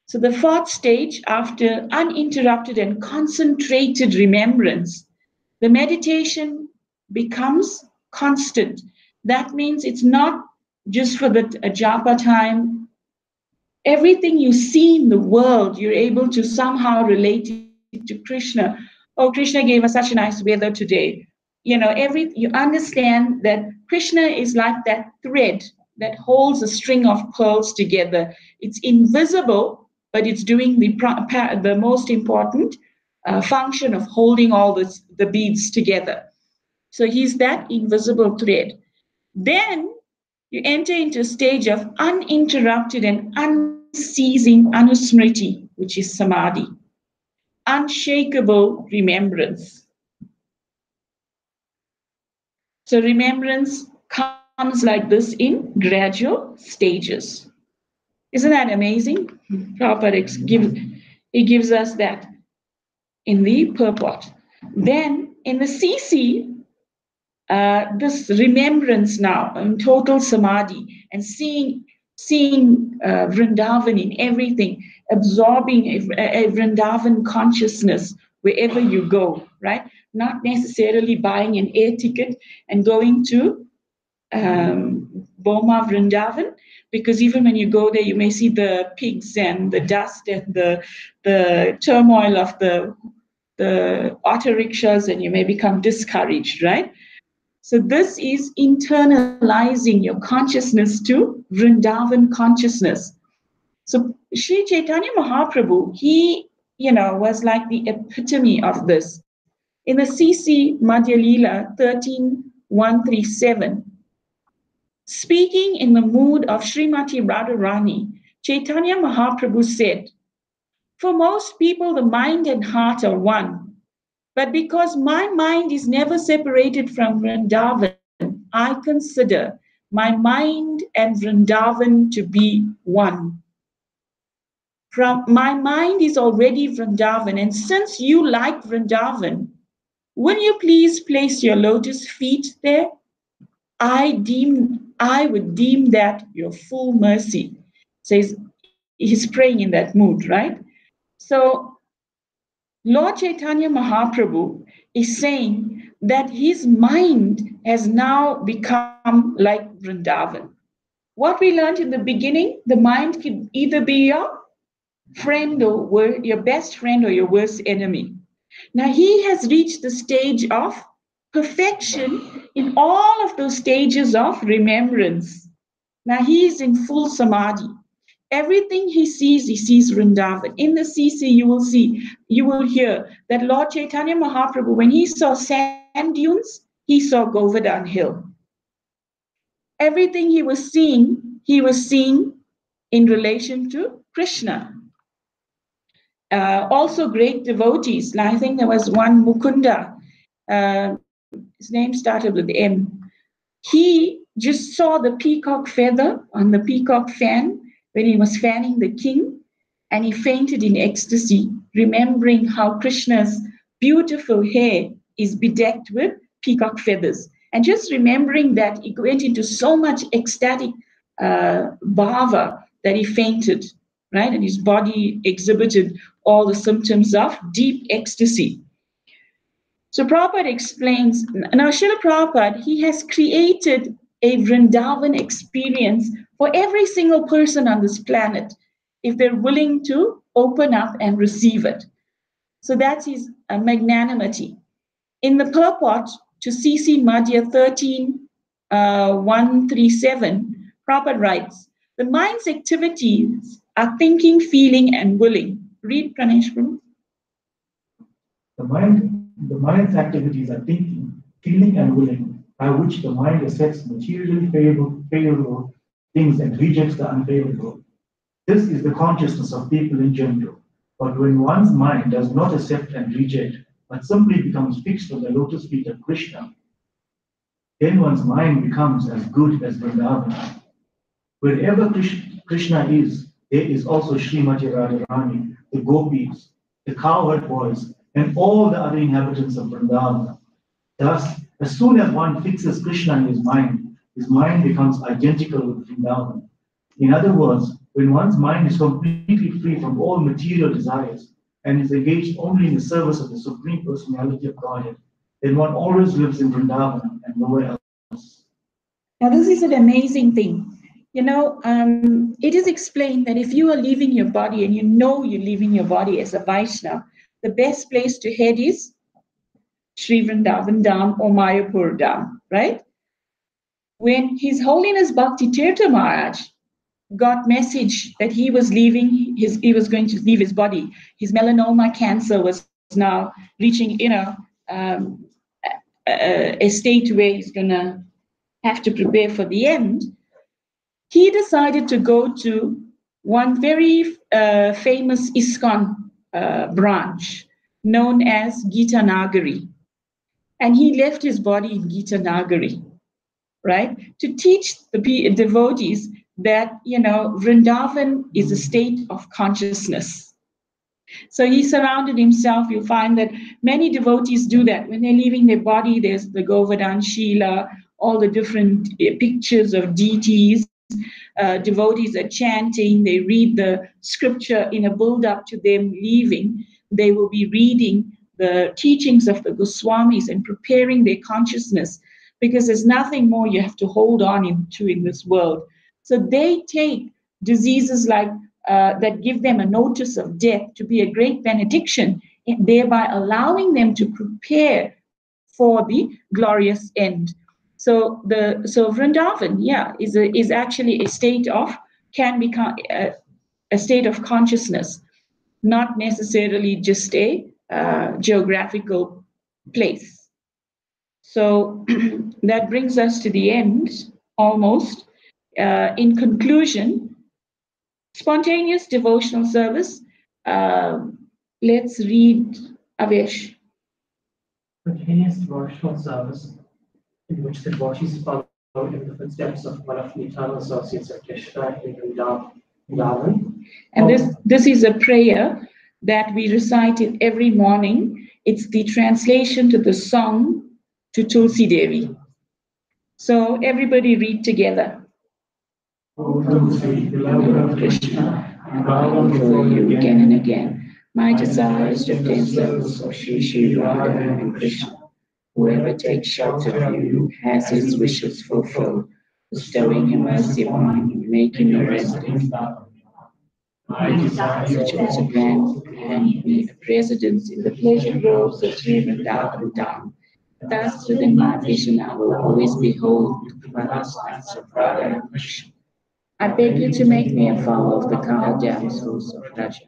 So the 4th stage, after uninterrupted and concentrated remembrance, the meditation becomes constant. That means it's not just for the japa time. Everything you see in the world, you're able to somehow relate it to Krishna. Oh, Krishna gave us such a nice weather today. You understand that Krishna is like that thread that holds a string of pearls together. It's invisible, but it's doing the most important function of holding all the beads together. So he's that invisible thread. Then you enter into a stage of uninterrupted and unceasing anusmriti, which is samadhi, unshakable remembrance. So remembrance comes like this in gradual stages. Isn't that amazing? Prabhupada gives us that in the purport. Then in the CC, this remembrance now in total samadhi and seeing Vrindavan in everything, absorbing a Vrindavan consciousness wherever you go, right? Not necessarily buying an air ticket and going to Boma Vrindavan, because even when you go there, you may see the pigs and the dust and the turmoil of the auto rickshaws, and you may become discouraged, right? So this is internalizing your consciousness to Vrindavan consciousness. So Sri Chaitanya Mahaprabhu, he, was like the epitome of this. In the CC Madhya Leela 13.137, speaking in the mood of Srimati Radharani, Chaitanya Mahaprabhu said, "For most people, the mind and heart are one. But because my mind is never separated from Vrindavan, I consider my mind and Vrindavan to be one. My mind is already Vrindavan, and since you like Vrindavan, will you please place your lotus feet there? I would deem that your full mercy." Says he's praying in that mood, right? So Lord Chaitanya Mahaprabhu is saying that his mind has now become like Vrindavan. What we learned in the beginning, the mind could either be your friend or your best friend or your worst enemy. Now he has reached the stage of perfection in all of those stages of remembrance. Now he is in full samadhi. Everything he sees Vrindavan. In the CC, you will hear that Lord Chaitanya Mahaprabhu, when he saw sand dunes, he saw Govardhan Hill. Everything he was seeing in relation to Krishna. Also, great devotees. I think there was one Mukunda. His name started with M. He just saw the peacock feather on the peacock fan when he was fanning the king, and he fainted in ecstasy, remembering how Krishna's beautiful hair is bedecked with peacock feathers. And just remembering that, he went into so much ecstatic bhava that he fainted, right? And his body exhibited all the symptoms of deep ecstasy. So Prabhupada explains, now Srila Prabhupada, he has created a Vrindavan experience for every single person on this planet if they're willing to open up and receive it. So that's his magnanimity. In the purport to CC Madhya 13, 137, Prabhupada writes, the mind's activities are thinking, feeling, and willing. Read, Pranesh Prabhu. The mind's activities are thinking, feeling, and willing, by which the mind accepts materially favorable things and rejects the unfavorable. This is the consciousness of people in general. But when one's mind does not accept and reject, but simply becomes fixed on the lotus feet of Krishna, then one's mind becomes as good as Vrindavan. Wherever Krishna is, there is also Srimati Radharani, the gopis, the cowherd boys, and all the other inhabitants of Vrindavan. Thus, as soon as one fixes Krishna in his mind becomes identical with Vrindavan. In other words, when one's mind is completely free from all material desires and is engaged only in the service of the Supreme Personality of Godhead, then one always lives in Vrindavan and nowhere else. Now, this is an amazing thing. It is explained that if you are leaving your body and you know you're leaving your body as a Vaishnava, the best place to head is Sri Vrindavan Dham or Mayapur Dham, right? When His Holiness Bhakti Tirtha Maharaj got message that he was going to leave his body, his melanoma cancer was now reaching, a state where he's gonna have to prepare for the end. He decided to go to one very famous ISKCON branch known as Gita Nagari. And he left his body in Gita Nagari, right? To teach the devotees that, Vrindavan is a state of consciousness. So he surrounded himself. You'll find that many devotees do that. When they're leaving their body, there's the Govardhan Shila, all the different pictures of deities. Devotees are chanting. They read the scripture in a build-up to them leaving. They will be reading the teachings of the Goswamis and preparing their consciousness, because there's nothing more you have to hold on to in this world. So they take diseases like that give them a notice of death to be a great benediction, thereby allowing them to prepare for the glorious end. So Vrindavan, is actually a state of can become a state of consciousness, not necessarily just a geographical place. So that brings us to the end almost. In conclusion, spontaneous devotional service. Let's read Avesh. Spontaneous devotional service in which the devotees follow in the footsteps of one of the eternal associates of Krishna in Vrindavan. And this is a prayer that we recite it every morning. It's the translation to the song to Tulsi Devi. So everybody read together. O Tulsi, beloved of Krishna, I bow before you again and again. My desire is to obtain service of Shri Radha and Krishna. Whoever takes shelter of you has his wishes fulfilled, bestowing him mercy upon him, making him resident. Such also grant residence in the pleasure groves of Sri Vrindavan. Thus, within my vision, I will always behold the pastimes of Radha and Krishna. I beg you to make me a follower of the Kama damsels of Raja.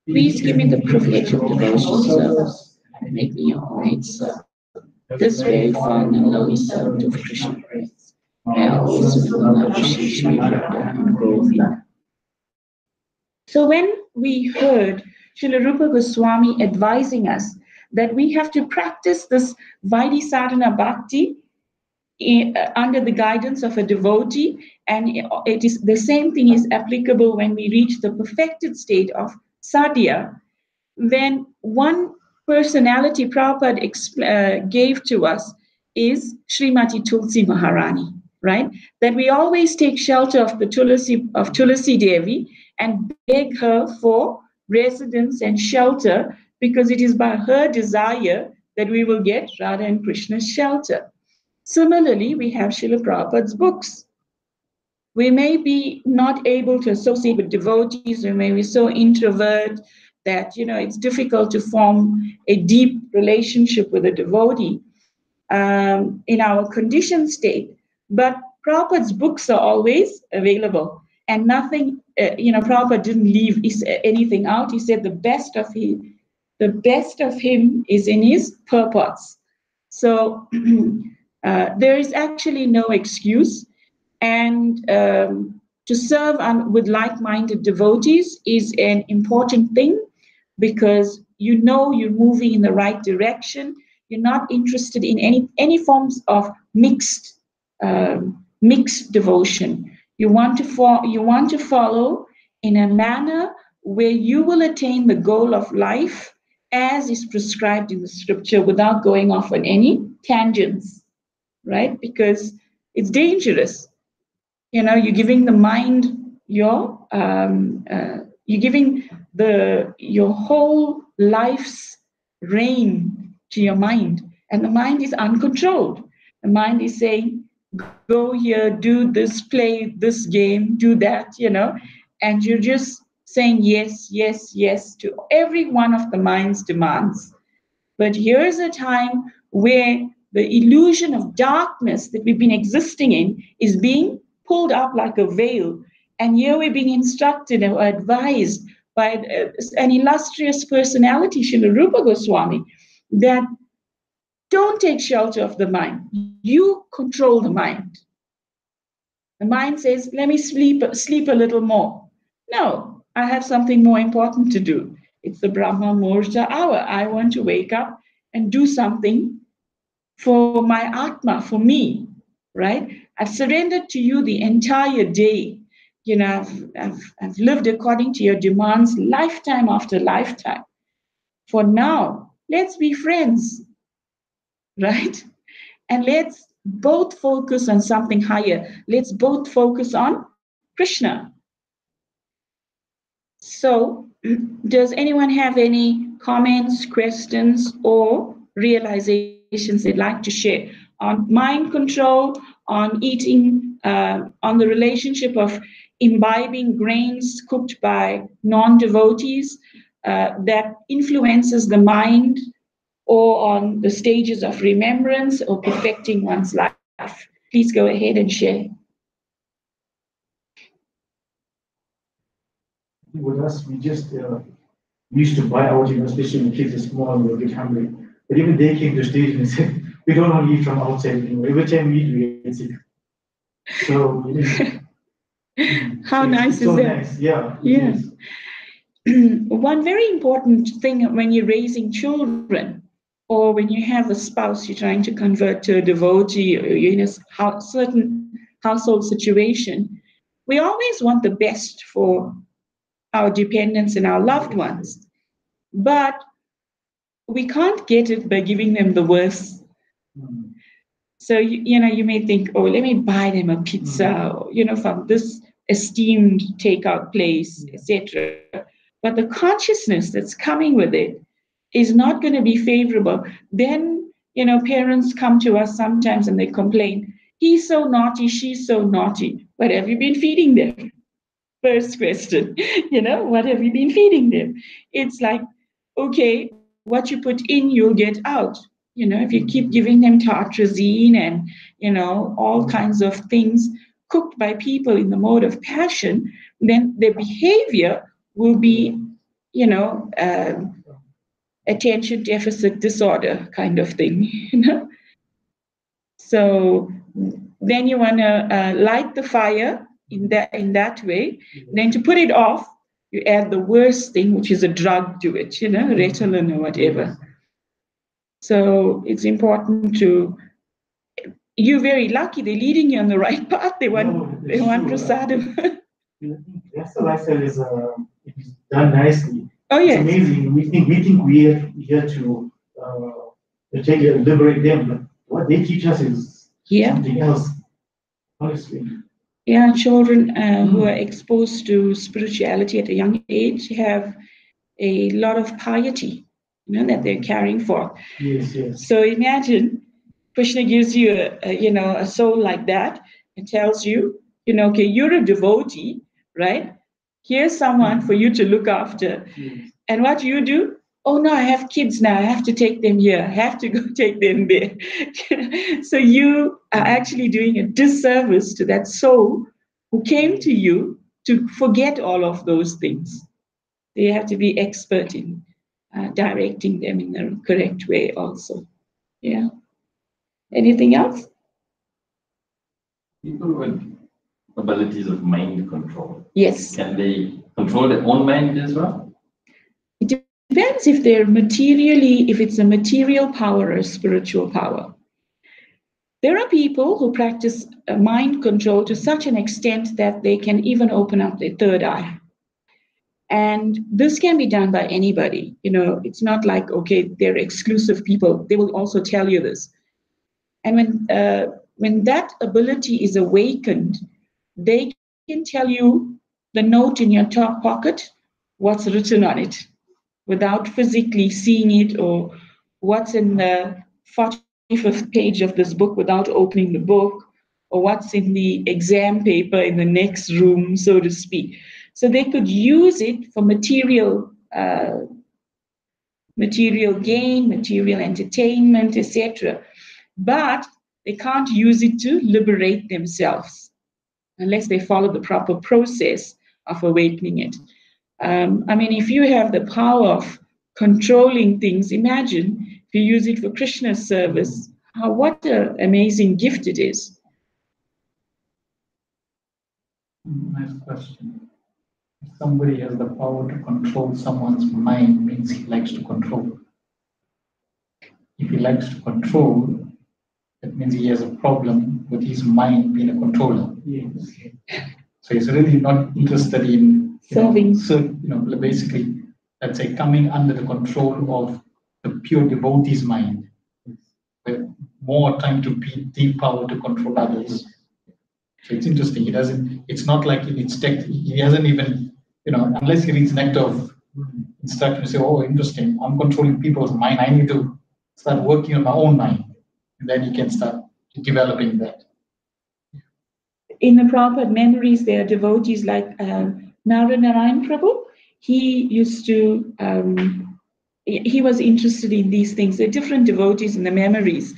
Please give me the privilege of devotional service and make me your maid servant. This very fond and lowly servant of Krishna prays. May I always remember Shri Shri Radha and Govinda. So when we heard Srila Rupa Goswami advising us that we have to practice this Vaidhi Sadhana Bhakti under the guidance of a devotee, and it is the same thing is applicable when we reach the perfected state of sadhya, then one personality Prabhupada gave to us is Srimati Tulsi Maharani, right? That we always take shelter of the Tulsi Devi and beg her for residence and shelter, because it is by her desire that we will get Radha and Krishna's shelter. Similarly, we have Srila Prabhupada's books. We may be not able to associate with devotees, we may be so introvert that it's difficult to form a deep relationship with a devotee in our conditioned state. But Prabhupada's books are always available, and nothing, Prabhupada didn't leave anything out. He said the best of him is in his purports. So there is actually no excuse. And to serve with like-minded devotees is an important thing, because you're moving in the right direction. You're not interested in any forms of mixed devotion. You want to follow in a manner where you will attain the goal of life as is prescribed in the scripture, without going off on any tangents, right? Because it's dangerous. You're giving the mind you're giving your whole life's reign to your mind, and the mind is uncontrolled. The mind is saying, go here, do this, play this game, do that, and you're just saying yes, yes, yes to every one of the mind's demands. But here's a time where the illusion of darkness that we've been existing in is being pulled up like a veil. And here we're being instructed or advised by an illustrious personality, Srila Rupa Goswami, that don't take shelter of the mind. You control the mind. The mind says, let me sleep a little more. No, I have something more important to do. It's the Brahma Muhurta hour. I want to wake up and do something for my Atma, for me, right? I've surrendered to you the entire day. I've lived according to your demands lifetime after lifetime. For now, let's be friends, right? And let's both focus on something higher. Let's both focus on Krishna. So, does anyone have any comments, questions, or realizations they'd like to share on mind control, on eating, on the relationship of imbibing grains cooked by non-devotees that influences the mind, or on the stages of remembrance or perfecting one's life? Please go ahead and share. With us, we used to buy out, especially when kids are small and we were a bit hungry. But even they came to the stage and said, we don't want to eat from outside anymore. Every time we eat, we get sick. So, how nice is so that? Nice. Yeah. Yes. One very important thing when you're raising children, or when you have a spouse you're trying to convert to a devotee, or you're in a certain household situation, we always want the best for our dependents and our loved ones. But we can't get it by giving them the worst. So, you may think, oh, let me buy them a pizza, from this esteemed takeout place, etc. But the consciousness that's coming with it is not going to be favorable. Then, parents come to us sometimes and they complain, he's so naughty, she's so naughty. But have you been feeding them? First question, what have you been feeding them? It's like, okay, what you put in, you'll get out. If you keep giving them tartrazine and, all kinds of things cooked by people in the mode of passion, then their behavior will be, you know, uh, attention deficit disorder kind of thing, So then you want to light the fire in that way. Then to put it off, you add the worst thing, which is a drug to it, Ritalin or whatever. So it's important to. You're very lucky. They're leading you on the right path. They want prasadam. That's the lifestyle it is done nicely. Oh It's yes. amazing. We think we are here to take liberate them, but what they teach us is something else. Honestly. Yeah, children who are exposed to spirituality at a young age have a lot of piety, that they're carrying forth. Yes, yes. So imagine Krishna gives you a soul like that and tells you, okay, you're a devotee, right? Here's someone for you to look after. Yes. And what do you do? Oh no, I have kids now. I have to take them here. I have to go take them there. So you are actually doing a disservice to that soul who came to you to forget all of those things. You have to be expert in directing them in the correct way also. Yeah. Anything else? People with abilities of mind control, Yes. can they control their own mind as well? It depends if it's a material power or a spiritual power. There are people who practice mind control to such an extent that they can even open up their third eye. And this can be done by anybody. It's not like, okay, they're exclusive people. They will also tell you this. And when that ability is awakened, they can tell you the note in your top pocket, what's written on it, without physically seeing it, or what's in the 45th page of this book without opening the book, or what's in the exam paper in the next room, so to speak. So they could use it for material gain, material entertainment, etc. But they can't use it to liberate themselves unless they follow the proper process of awakening it. If you have the power of controlling things, imagine if you use it for Krishna's service, what an amazing gift it is. Nice question. If somebody has the power to control someone's mind, means he likes to control. If he likes to control, that means he has a problem with his mind being a controller. Yes. So he's really not interested in Serving. Basically, let's say, coming under the control of the pure devotee's mind, with more time to be deep power to control others. So it's interesting. It's not like it's tech. He hasn't even, unless he reads Nectar of instruction, say, oh, interesting. I'm controlling people's mind. I need to start working on my own mind. And then he can start developing that. In the Prabhupada memories, there are devotees like Narayan Prabhu. He used to, he was interested in these things. There are different devotees in the memories.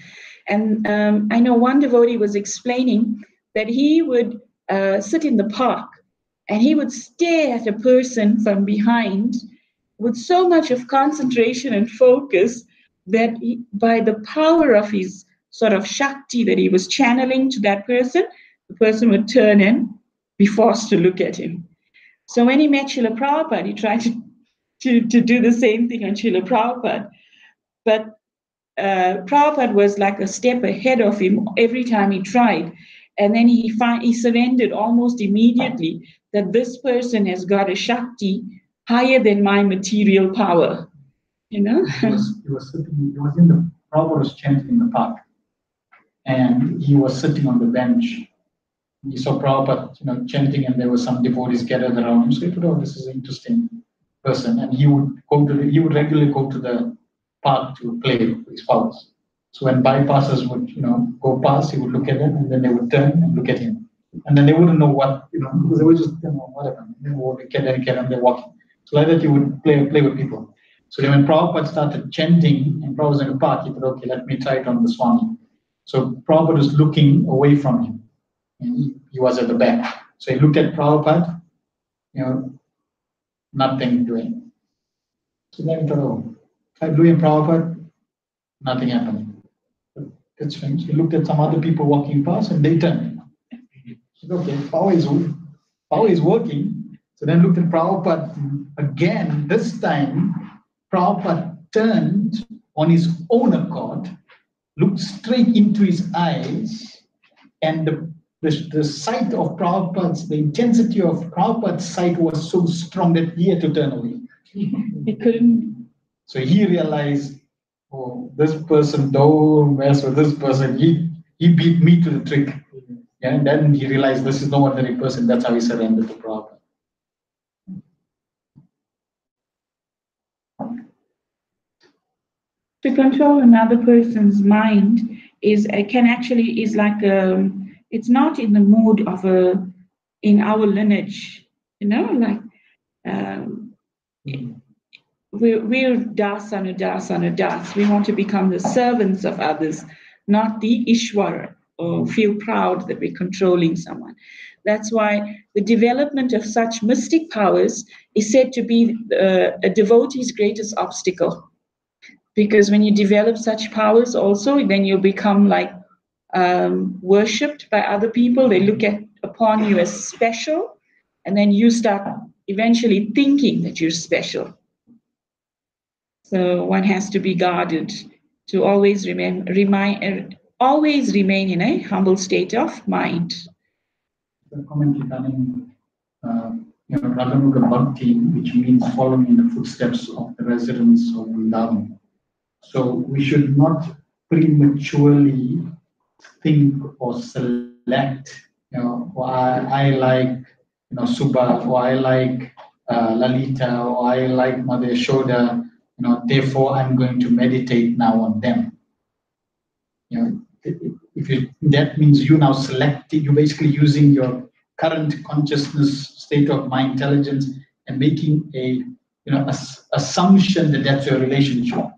And I know one devotee was explaining that he would sit in the park and he would stare at a person from behind with so much of concentration and focus that by the power of his sort of Shakti that he was channeling to that person, the person would turn and be forced to look at him. So when he met Srila Prabhupada, he tried to do the same thing on Srila Prabhupada. But Prabhupada was like a step ahead of him every time he tried. And then he surrendered almost immediately that this person has got a Shakti higher than my material power. He was in the Prabhupada was chanting in the park. And he was sitting on the bench. He saw Prabhupada, chanting, and there were some devotees gathered around him. So he thought, oh, this is an interesting person. And he would regularly go to the park to play with his spouse. So when bypassers would, go past, he would look at them, and then they would turn and look at him. And then they wouldn't know what, because they were just, whatever. And then they're walking. So like that, you would play with people. So then when Prabhupada started chanting, and Prabhupada was in the park, he thought, okay, let me try it on the Swami. So Prabhupada was looking away from him. And he was at the back. So he looked at Prabhupada, nothing doing. So then he thought, oh, try doing Prabhupada, nothing happened. That's strange. He looked at some other people walking past and they turned. He said, okay, power is working. So then looked at Prabhupada again. This time, Prabhupada turned on his own accord, looked straight into his eyes, and the sight of Prabhupada's, the intensity of Prabhupada's sight was so strong that he had to turn away. He couldn't. So he realized, oh, this person, don't mess with this person. He beat me to the trick. Yeah, and then he realized this is no ordinary person. That's how he surrendered to Prabhupada. To control another person's mind is like it's not in the mood of in our lineage, like we're das anu das anu das. We want to become the servants of others, not the Ishwara, or feel proud that we're controlling someone. That's why the development of such mystic powers is said to be a devotee's greatest obstacle. Because when you develop such powers also, then you become like worshipped by other people. They look upon you as special, and then you start eventually thinking that you're special. So one has to be guarded to always always remain in a humble state of mind. The comment regarding Raganuga Bhakti, which means following in the footsteps of the residents of Vrindavan. So we should not prematurely think or select, I like, Subha, or I like Lalita, or I like Mother Yashoda, therefore I'm going to meditate now on them. That means you now selecting, you're basically using your current consciousness, state of mind, intelligence, and making a assumption that that's your relationship.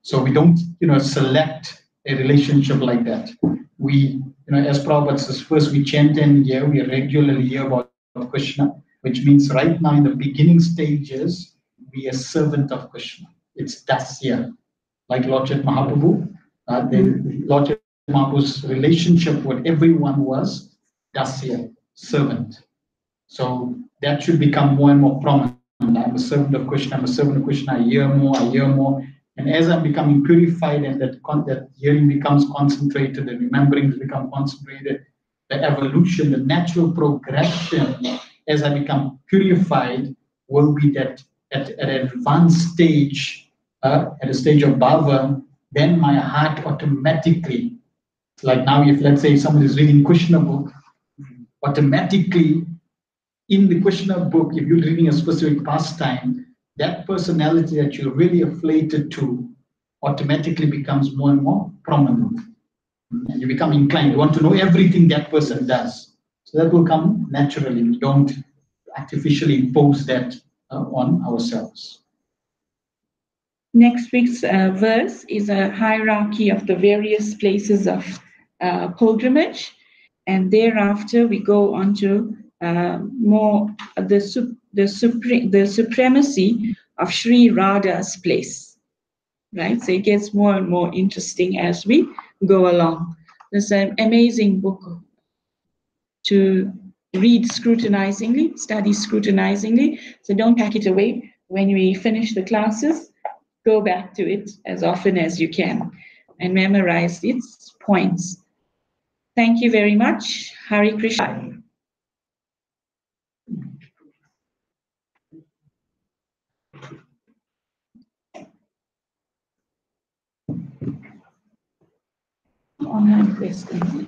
So we don't select a relationship like that. We as Prabhupada says, first we chant and hear, we regularly hear about Krishna, which means right now in the beginning stages we are servant of Krishna. It's dasya, like Lord Chaitanya Mahaprabhu. Lord Chaitanya Mahaprabhu's relationship with everyone was dasya, servant. So that should become more and more prominent. I'm a servant of Krishna, I'm a servant of Krishna, I hear more. And as I'm becoming purified and that hearing becomes concentrated, the rememberings become concentrated, the evolution, the natural progression as I become purified will be that at an advanced stage, at a stage of bhava, then my heart automatically, like now if let's say someone is reading Krishna book, automatically in the Krishna book, if you're reading a specific pastime, that personality that you're really affiliated to automatically becomes more and more prominent. And you become inclined, you want to know everything that person does. So that will come naturally. We don't artificially impose that on ourselves. Next week's verse is a hierarchy of the various places of pilgrimage. And thereafter, we go on to more the supremacy of Sri Radha's place, right? So it gets more and more interesting as we go along. It's an amazing book to read scrutinizingly, study scrutinizingly. So don't pack it away. When we finish the classes, go back to it as often as you can and memorize its points. Thank you very much. Hare Krishna. Online questions.